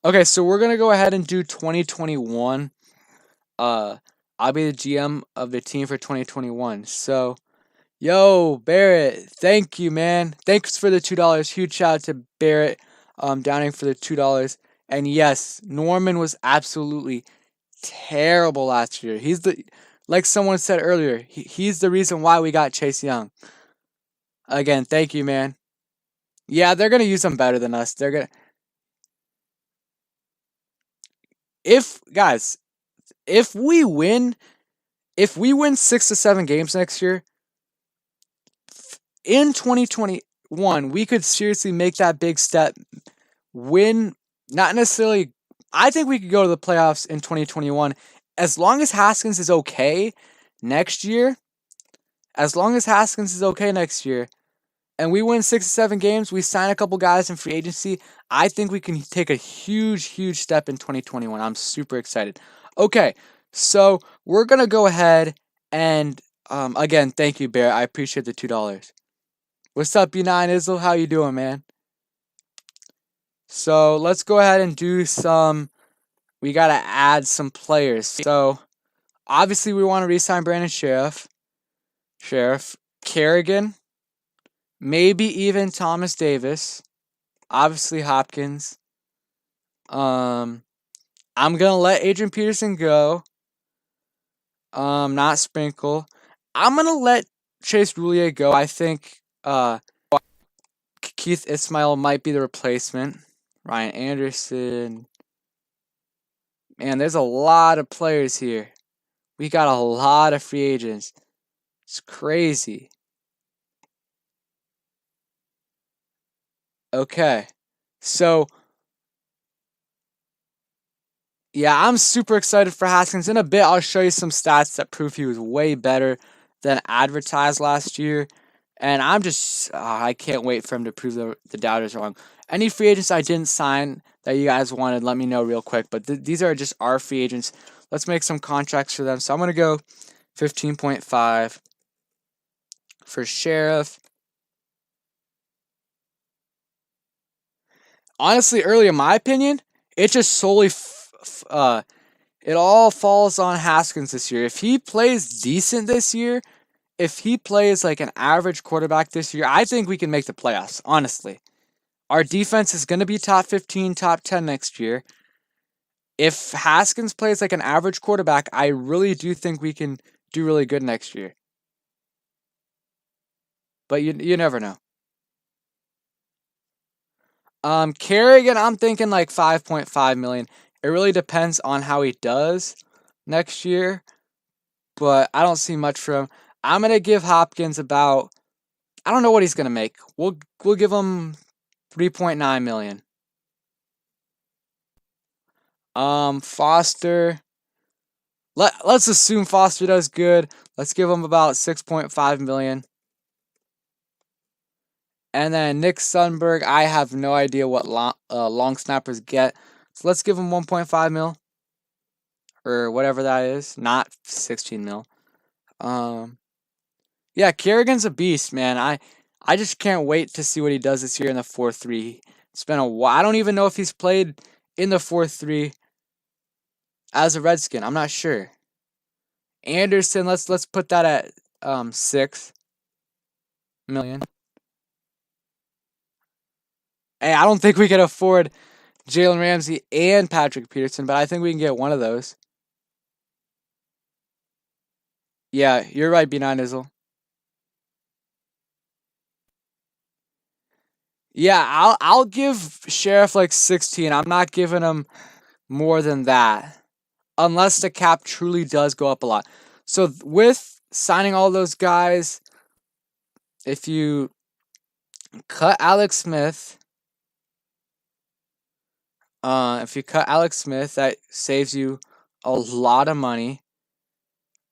Okay, so we're gonna go ahead and do 2021. Uh, I'll be the GM of the team for 2021. So, yo, Barrett, thank you, man. Thanks for the $2. Huge shout out to Barrett, Downing for the $2. And yes, Norman was absolutely terrible last year. He's the like someone said earlier. He's the reason why we got Chase Young. Again, thank you, man. Yeah, they're gonna use him better than us. They're gonna if guys, if we win, if we win 6 to 7 games next year, in 2021, we could seriously make that big step. Win, not necessarily. I think we could go to the playoffs in 2021 as long as Haskins is okay next year. As long as Haskins is okay next year, and we win 6 to 7 games, we sign a couple guys in free agency. I think we can take a huge step in 2021. I'm super excited. Okay, so we're gonna go ahead and again, thank you, Bear. I appreciate the $2. What's up, B9 Izzle? How you doing, man? So let's go ahead and do some we got to add some players. So obviously we want to re-sign Brandon Sheriff, Kerrigan, maybe even Thomas Davis, obviously Hopkins. I'm gonna let Adrian Peterson go. Not Sprinkle. I'm gonna let Chase Roulier go. I think Keith Ismail might be the replacement. Ryan Anderson. Man, there's a lot of players here. We got a lot of free agents. It's crazy. Okay. So, yeah, I'm super excited for Haskins. In a bit, I'll show you some stats that prove he was way better than advertised last year. And I can't wait for him to prove the doubters wrong. Any free agents I didn't sign that you guys wanted, let me know real quick. But these are just our free agents. Let's make some contracts for them. So I'm going to go 15.5 for Sheriff. Honestly, early in my opinion, it just solely it all falls on Haskins this year. If he plays decent this year, if he plays like an average quarterback this year, I think we can make the playoffs, honestly. Our defense is going to be top 15, top 10 next year. If Haskins plays like an average quarterback, I really do think we can do really good next year. But you never know. Kerrigan, I'm thinking like 5.5 million. It really depends on how he does next year, but I don't see much from him. I'm gonna give Hopkins about, I don't know what he's gonna make. We'll give him 3.9 million. Foster. Let's assume Foster does good. Let's give him about 6.5 million. And then Nick Sundberg, I have no idea what long snappers get. So let's give him 1.5 mil. Or whatever that is. Not 16 mil. Yeah, Kerrigan's a beast, man. I just can't wait to see what he does this year in the 4-3. It's been a while. I don't even know if he's played in the 4-3 as a Redskin. I'm not sure. Anderson, let's put that at 6 million. Hey, I don't think we can afford Jalen Ramsey and Patrick Peterson, but I think we can get one of those. Yeah, you're right, B9 Izzle. Yeah, I'll give Sheriff like 16. I'm not giving him more than that. Unless the cap truly does go up a lot. So with signing all those guys, if you cut Alex Smith, that saves you a lot of money.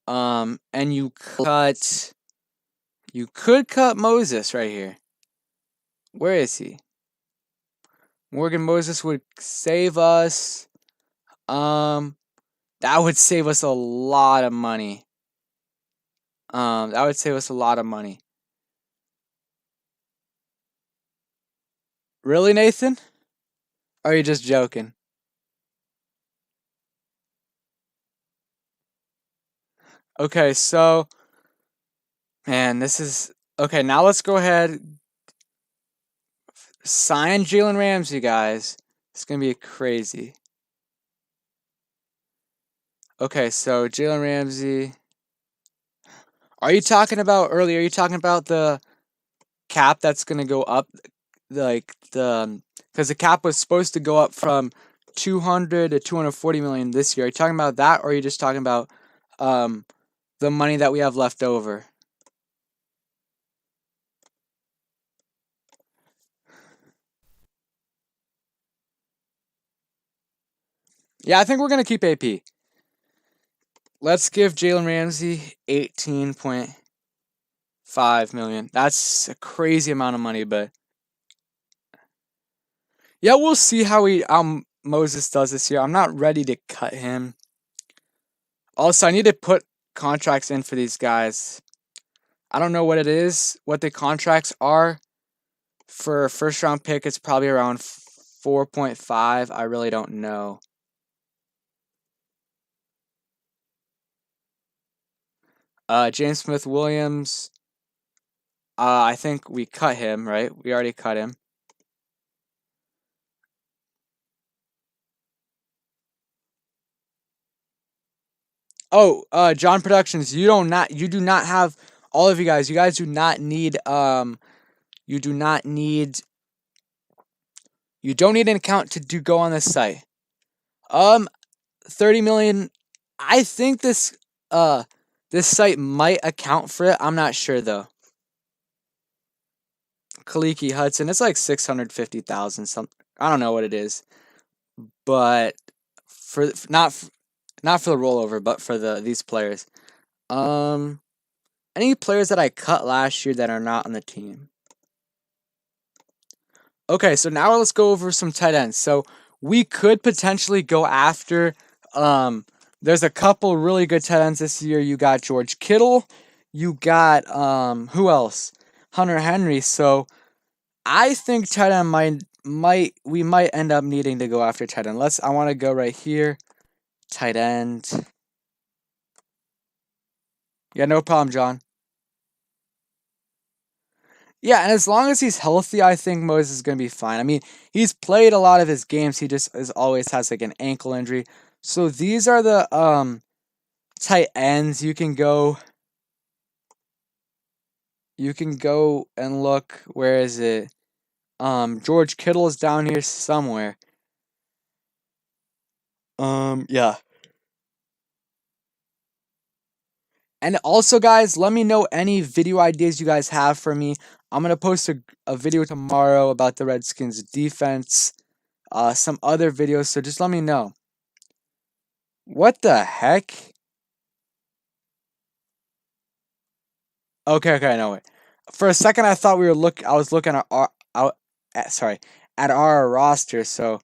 And you could cut Moses right here. Where is he? Morgan Moses would save us. That would save us a lot of money. That would save us a lot of money. Really, Nathan? Or are you just joking? Okay, so, man, this is okay. Now let's go ahead, sign Jalen Ramsey, guys. It's gonna be crazy. Okay, so Jalen Ramsey. Are you talking about earlier? Are you talking about the cap that's gonna go up, like because the cap was supposed to go up from 200 to 240 million this year? Are you talking about that, or are you just talking about the money that we have left over? Yeah, I think we're gonna keep AP. Let's give Jalen Ramsey 18.5 million. That's a crazy amount of money, but yeah, we'll see how Moses does this year. I'm not ready to cut him. Also, I need to put contracts in for these guys. I don't know what it is, what the contracts are. For a first round pick, it's probably around 4.5. I really don't know. James Smith Williams. I think we cut him, right? We already cut him. Oh, John Productions, you do not have all of you guys. You guys do not need you do not need you don't need an account to go on this site. 30 million. I think uh this site might account for it. I'm not sure though. Kaliki Hudson, it's like 650,000 something. I don't know what it is. But for not for the rollover, but for these players. Um any players that I cut last year that are not on the team. Okay, so now let's go over some tight ends. So we could potentially go after there's a couple really good tight ends this year. You got George Kittle, you got who else? Hunter Henry. So I think tight end we might end up needing to go after tight end. I want to go right here. Tight end. Yeah, no problem, John. Yeah, and as long as he's healthy, I think Moses is going to be fine. I mean, he's played a lot of his games. He just is always has like an ankle injury. So these are the tight ends you can go and look. Where is it? George Kittle is down here somewhere. Yeah. And also, guys, let me know any video ideas you guys have for me. I'm going to post a video tomorrow about the Redskins defense, some other videos, so just let me know. What the heck? Okay, I know it. For a second, I thought I was looking at at our roster, so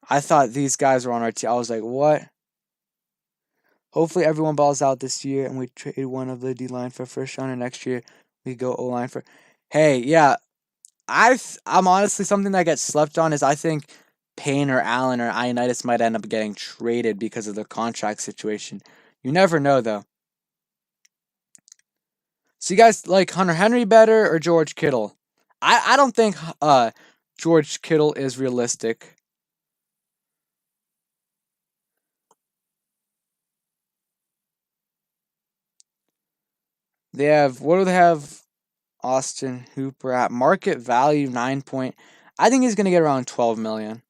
I thought these guys were on our team. I was like, what? Hopefully everyone balls out this year and we trade one of the D line for first round, and next year we go O line for. Hey, yeah, I'm honestly, something that gets slept on is I think Payne or Allen or Ioannidis might end up getting traded because of the contract situation. You never know though. So you guys like Hunter Henry better or George Kittle? I don't think George Kittle is realistic. What do they have Austin Hooper at? Market value 9 point. I think he's gonna get around 12 million.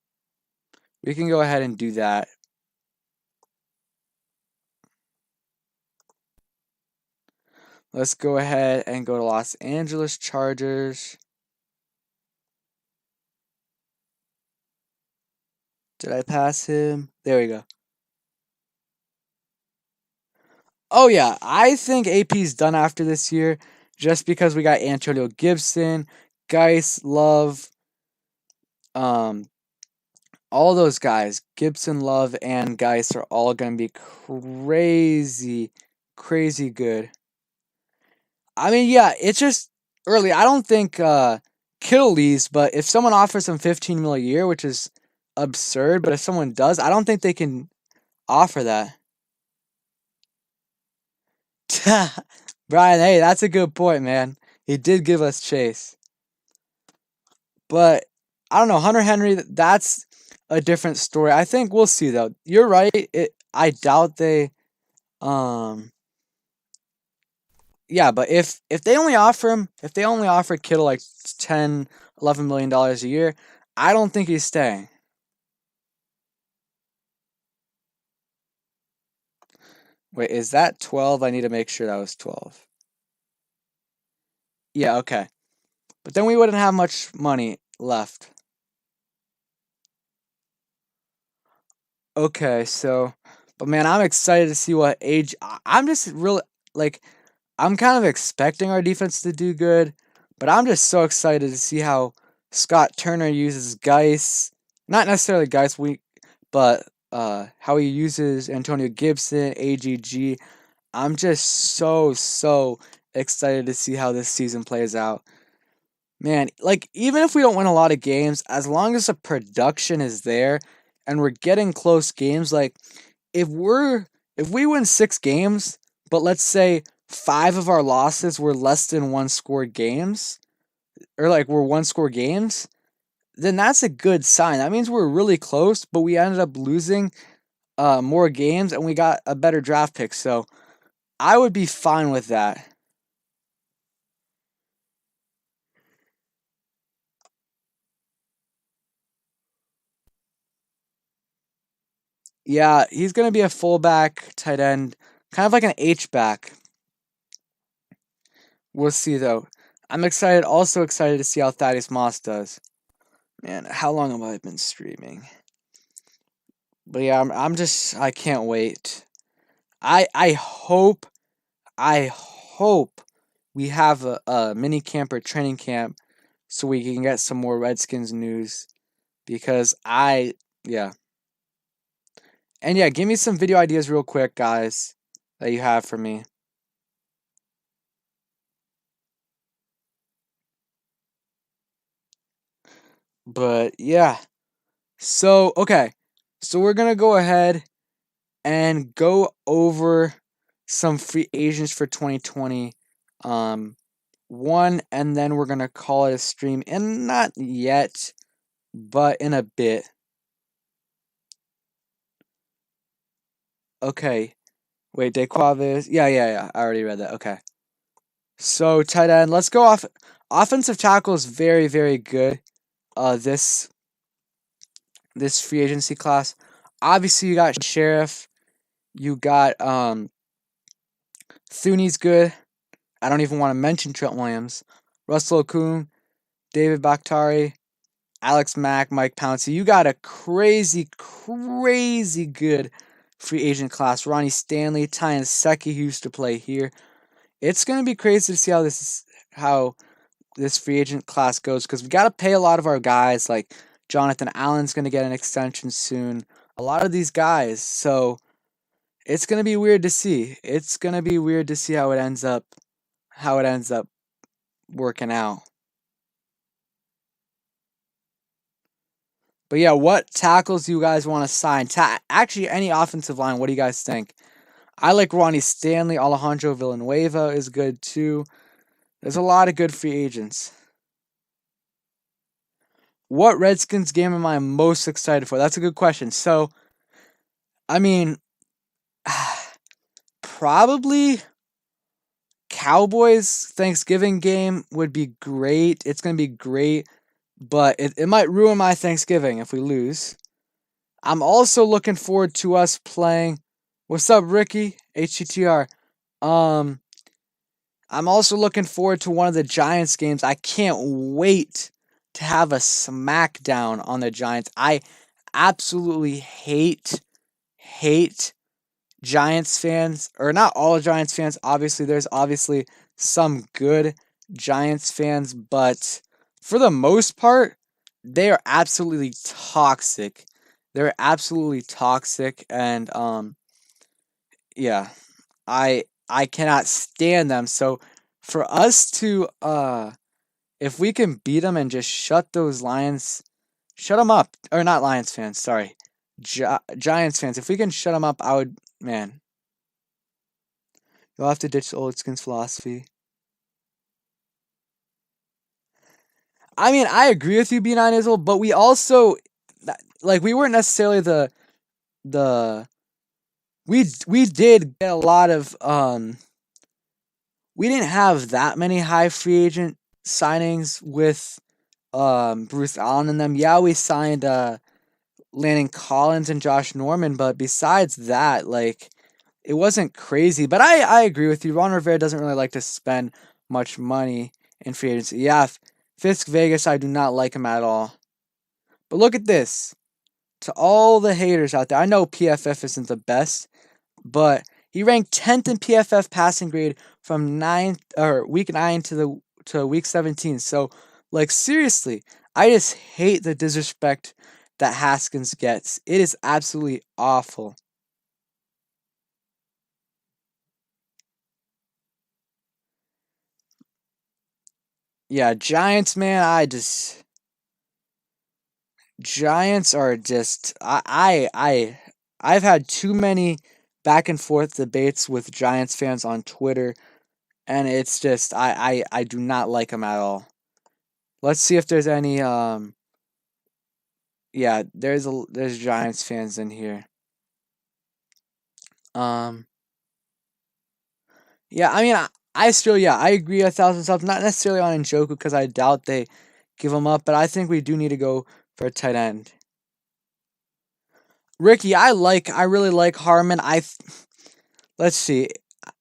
We can go ahead and do that. Let's go ahead and go to Los Angeles Chargers. Did I pass him? There we go. Oh yeah, I think AP's done after this year just because we got Antonio Gibson, Geis, Love, um, all those guys, Gibson, Love, and Geis are all gonna be crazy good. I mean, yeah, it's just early. I don't think Kittle leaves, but if someone offers him 15 mil a year, which is absurd, but if someone does, I don't think they can offer that. Brian, hey, that's a good point, man. He did give us Chase. But I don't know, Hunter Henry, that's a different story. I think we'll see though. You're right. I doubt they yeah, but if they only offer Kittle like 10, 11 million dollars a year, I don't think he's staying. Wait, is that 12? I need to make sure that was 12. Yeah, okay. But then we wouldn't have much money left. Okay, so, but man, I'm excited to see what age. I'm just really like, I'm kind of expecting our defense to do good, but I'm just so excited to see how Scott Turner uses Geis, not necessarily Geis week, but how he uses Antonio Gibson, AGG. I'm just so excited to see how this season plays out. Man, like even if we don't win a lot of games, as long as the production is there and we're getting close games, like if we win 6 games, but let's say 5 of our losses were less than 1-score games, or like were 1-score games, then that's a good sign. That means we're really close, but we ended up losing more games and we got a better draft pick. So I would be fine with that. Yeah, he's going to be a fullback, tight end, kind of like an H-back. We'll see, though. I'm excited, also excited to see how Thaddeus Moss does. Man, how long have I been streaming? But yeah, I can't wait. I hope, I hope we have a mini camp or training camp so we can get some more Redskins news. Because yeah. And yeah, give me some video ideas real quick, guys, that you have for me. But yeah. So, okay. So we're going to go ahead and go over some free agents for 2020. One, and then we're going to call it a stream. And not yet, but in a bit. Okay. Wait, DeQuavis. Yeah. I already read that. Okay. So, tight end. Let's go off. Offensive tackle is very, very good. This free agency class. Obviously, you got Sheriff. You got Thuney's good. I don't even want to mention Trent Williams, Russell Okung, David Bakhtari, Alex Mack, Mike Pouncey. You got a crazy, crazy good free agent class. Ronnie Stanley, Tyan Secchi, who used to play here. It's gonna be crazy to see how this free agent class goes because we got to pay a lot of our guys. Like Jonathan Allen's gonna get an extension soon. A lot of these guys, so it's gonna be weird to see. It's gonna be weird to see how it ends up working out. But yeah, what tackles do you guys want to sign? Actually, any offensive line, what do you guys think? I like Ronnie Stanley. Alejandro Villanueva is good too. There's a lot of good free agents. What Redskins game am I most excited for? That's a good question. So, I mean, probably Cowboys Thanksgiving game would be great. It's going to be great, but it might ruin my Thanksgiving if we lose. I'm also looking forward to us playing. What's up, Ricky? HTTR. I'm also looking forward to one of the Giants games. I can't wait to have a smackdown on the Giants. I absolutely hate Giants fans, or not all Giants fans. Obviously, there's obviously some good Giants fans, but for the most part, they are absolutely toxic. They're absolutely toxic, and yeah, I cannot stand them. So for us to if we can beat them and just shut them up, or not Lions fans, sorry, Giants fans. If we can shut them up, I would, man. You'll have to ditch the old skins philosophy. I mean, I agree with you, B9 Izzle, but we also like we weren't necessarily the we did get a lot of we didn't have that many high free agent signings with Bruce Allen in them. Yeah, we signed Landon Collins and Josh Norman, but besides that, like it wasn't crazy. But I agree with you. Ron Rivera doesn't really like to spend much money in free agency. Yeah, Fisk Vegas, I do not like him at all. But look at this. To all the haters out there, I know PFF isn't the best, but he ranked 10th in PFF passing grade from week 9 to week 17. So, like seriously, I just hate the disrespect that Haskins gets. It is absolutely awful. Yeah, Giants, man, Giants are just I've had too many back and forth debates with Giants fans on Twitter. and it's just I do not like him at all. Let's see if there's any yeah, there's Giants fans in here. Um yeah, I mean I still yeah, I agree 1,000 subs, not necessarily on Njoku because I doubt they give him up, but I think we do need to go for a tight end. Ricky, I really like Harmon. Let's see.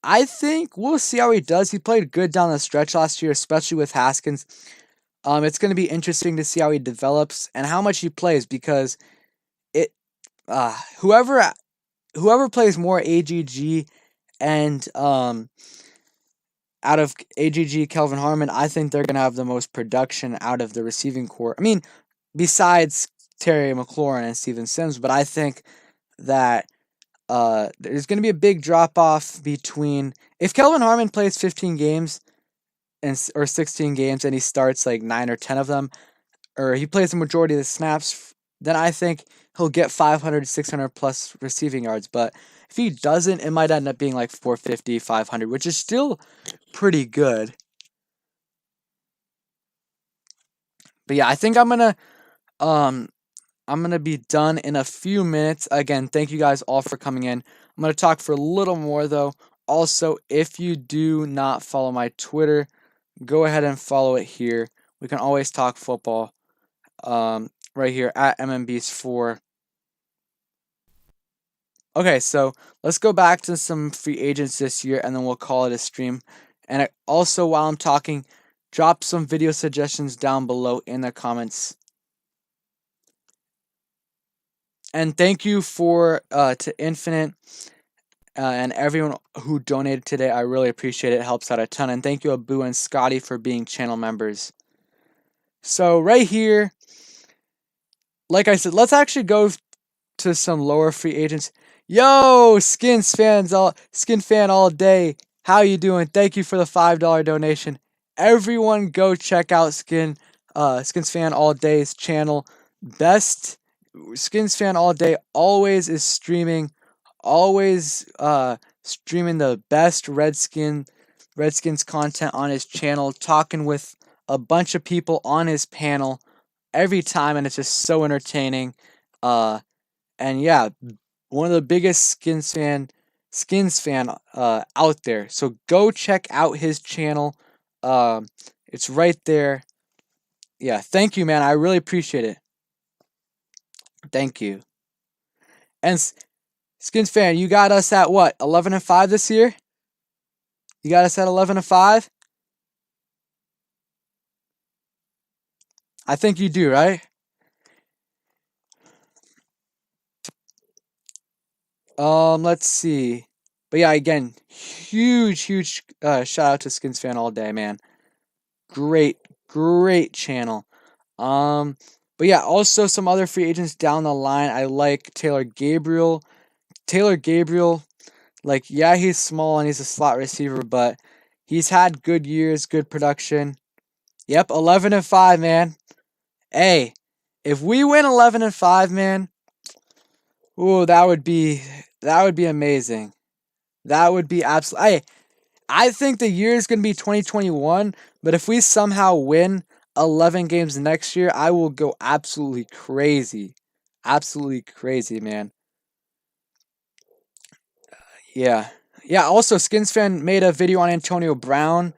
I think we'll see how he does. He played good down the stretch last year, especially with Haskins. It's going to be interesting to see how he develops and how much he plays because it whoever plays more AGG and out of AGG Kelvin Harmon, I think they're going to have the most production out of the receiving core. I mean, besides Terry McLaurin and Steven Sims, but I think that there's going to be a big drop off between if Kelvin Harmon plays 15 games or 16 games and he starts like 9 or 10 of them, or he plays the majority of the snaps, then I think he'll get 500, 600 plus receiving yards. But if he doesn't, it might end up being like 450, 500, which is still pretty good. But yeah, I think um I'm gonna be done in a few minutes. Again, thank you guys all for coming in. I'm gonna talk for a little more though. Also, if you do not follow my Twitter, go ahead and follow it here. We can always talk football. Right here at MMBs4. Okay, so let's go back to some free agents this year, and then we'll call it a stream. And also, while I'm talking, drop some video suggestions down below in the comments. And thank you to Infinite and everyone who donated today. I really appreciate it. It helps out a ton. And thank you, Abu and Scotty, for being channel members. So right here, like I said, let's actually go to some lower free agents. Yo, Skin fan all day. How you doing? Thank you for the $5 donation. Everyone go check out Skins fan all day's channel. Best Skins fan all day always is streaming, always streaming the best Redskins content on his channel, talking with a bunch of people on his panel every time, and it's just so entertaining. And yeah, one of the biggest Skins fan out there. So go check out his channel. It's right there. Yeah, thank you, man. I really appreciate it. Thank you. And Skins fan, you got us at what? 11-5 this year? You got us at 11-5? I think you do, right? Let's see. But yeah, again, huge shout out to Skins fan all day, man. Great channel. But yeah, also some other free agents down the line. I like Taylor Gabriel. Like, yeah, he's small and he's a slot receiver, but he's had good years, good production. Yep, 11-5, man. Hey, if we win 11-5, man, ooh, that would be amazing. That would be absolutely. I think the year is going to be 2021, but if we somehow win 11 games next year, I will go absolutely crazy. Absolutely crazy, man. Yeah. Yeah, also Skins fan made a video on Antonio Brown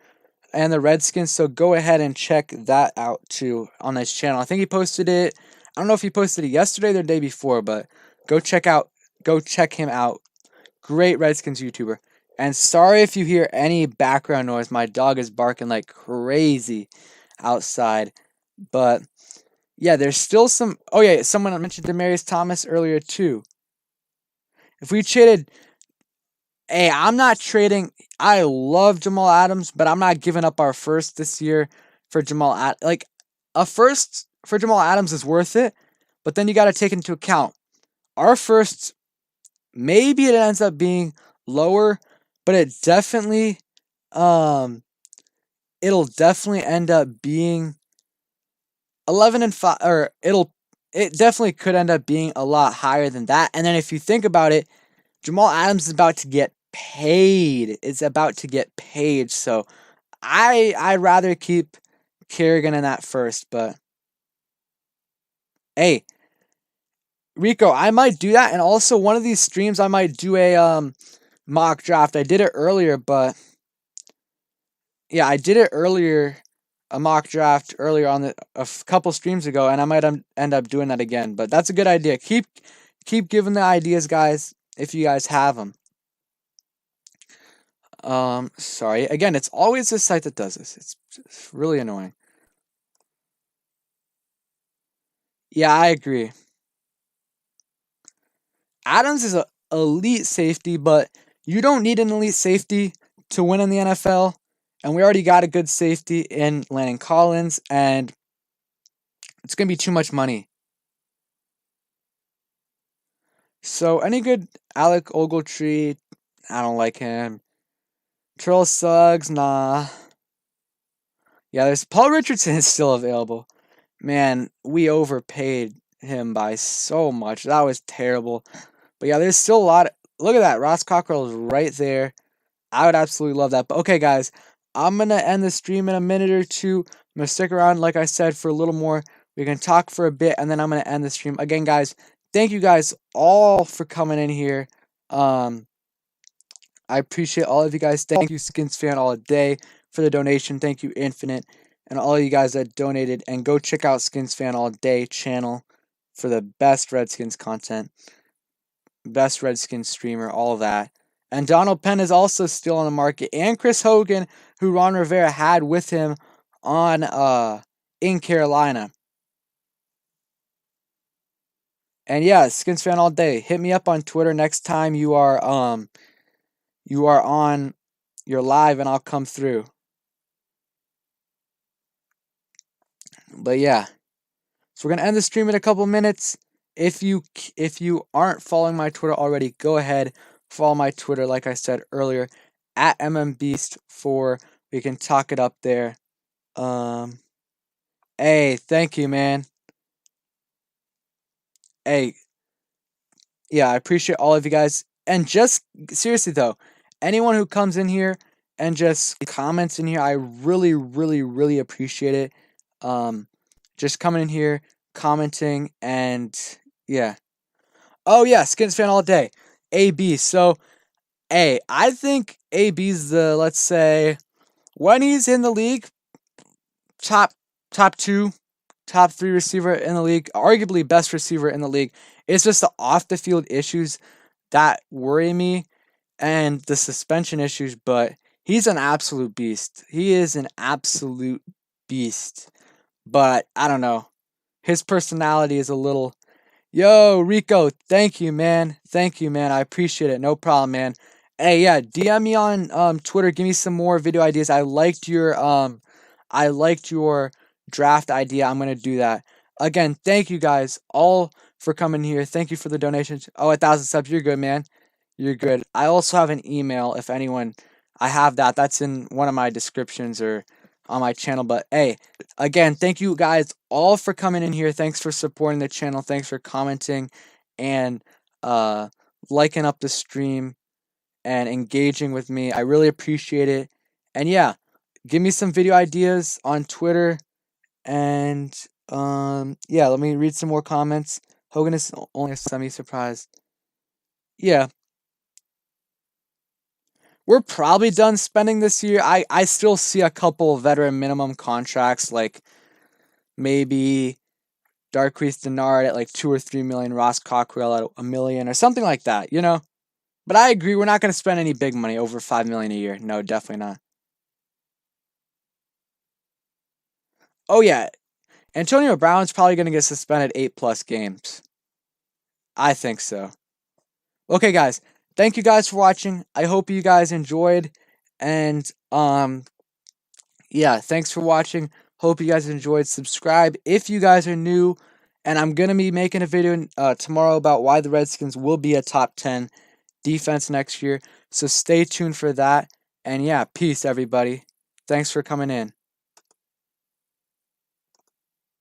and the Redskins, so go ahead and check that out too on his channel. I think he posted it. I don't know if he posted it yesterday or the day before, but go check him out. Great Redskins YouTuber. And sorry if you hear any background noise. My dog is barking like crazy outside. But yeah, there's still some. Oh yeah, someone mentioned Demaryius Thomas earlier too. If we traded, hey, I'm not trading. I love Jamal Adams, but I'm not giving up our first this year for Jamal. Like a first for Jamal Adams is worth it, but then you got to take into account our first. Maybe it ends up being lower, but it definitely, it'll definitely end up being 11-5, or it definitely could end up being a lot higher than that. And then if you think about it, Jamal Adams is about to get paid. It's about to get paid. So I'd rather keep Kerrigan in that first. But hey, Rico, I might do that. And also one of these streams, I might do a mock draft. I did it earlier, but yeah, I did it earlier, a mock draft earlier on couple streams ago, and I might end up doing that again. But that's a good idea. Keep giving the ideas, guys, if you guys have them. Sorry. Again, it's always this site that does this. It's really annoying. Yeah, I agree. Adams is a elite safety, but you don't need an elite safety to win in the NFL. And we already got a good safety in Landon Collins, and it's going to be too much money. So, any good Alec Ogletree? I don't like him. Trill Suggs? Nah. Yeah, there's Paul Richardson is still available. Man, we overpaid him by so much. That was terrible. But yeah, there's still a lot. Look at that. Ross Cockrell is right there. I would absolutely love that. But okay, guys, I'm going to end the stream in a minute or two. I'm going to stick around, like I said, for a little more. We can talk for a bit, and then I'm going to end the stream. Again, guys, thank you guys all for coming in here. I appreciate all of you guys. Thank you, Skins Fan All Day, for the donation. Thank you, Infinite, and all of you guys that donated. And go check out Skins Fan All Day channel for the best Redskins content, best Redskins streamer, all of that. And Donald Penn is also still on the market, and Chris Hogan, who Ron Rivera had with him on in Carolina. And yeah, Skins Fan All Day. Hit me up on Twitter next time you are on your live, and I'll come through. But yeah, so we're gonna end the stream in a couple minutes. If you aren't following my Twitter already, go ahead, follow my Twitter. Like I said earlier, at mmbeast4. We can talk it up there. Hey, thank you, man. Hey, yeah, I appreciate all of you guys. And just seriously though, anyone who comes in here and just comments in here, I really, really, really appreciate it. Just coming in here, commenting, and yeah. Oh yeah, Skins Fan All Day. AB. So, hey, I think AB's the, let's say, when he's in the league, top 2, top 3 receiver in the league, arguably best receiver in the league. It's just the off the field issues that worry me and the suspension issues, but he's an absolute beast. He is an absolute beast. But I don't know. His personality is a little. Yo, Rico, thank you, man. Thank you, man. I appreciate it. No problem, man. Hey, yeah, DM me on Twitter. Give me some more video ideas. I liked your draft idea. I'm gonna do that. Again, thank you guys all for coming here. Thank you for the donations. Oh, 1,000 subs. You're good, man. You're good. I also have an email if anyone. I have that. That's in one of my descriptions or on my channel. But hey, again, thank you guys all for coming in here. Thanks for supporting the channel. Thanks for commenting and liking up the stream and engaging with me. I really appreciate it. And yeah, give me some video ideas on Twitter. And yeah, let me read some more comments. Hogan is only semi-surprised. Yeah. We're probably done spending this year. I still see a couple veteran minimum contracts, like maybe Darquise Denard at like 2 or 3 million, Ross Cockrell at $1 million or something like that, you know? But I agree, we're not going to spend any big money over $5 million a year. No, definitely not. Oh yeah, Antonio Brown's probably going to get suspended 8+ games. I think so. Okay, guys. Thank you guys for watching. I hope you guys enjoyed. And yeah, thanks for watching. Hope you guys enjoyed. Subscribe if you guys are new. And I'm going to be making a video tomorrow about why the Redskins will be a top 10 defense next year. So stay tuned for that. And yeah, peace, everybody. Thanks for coming in.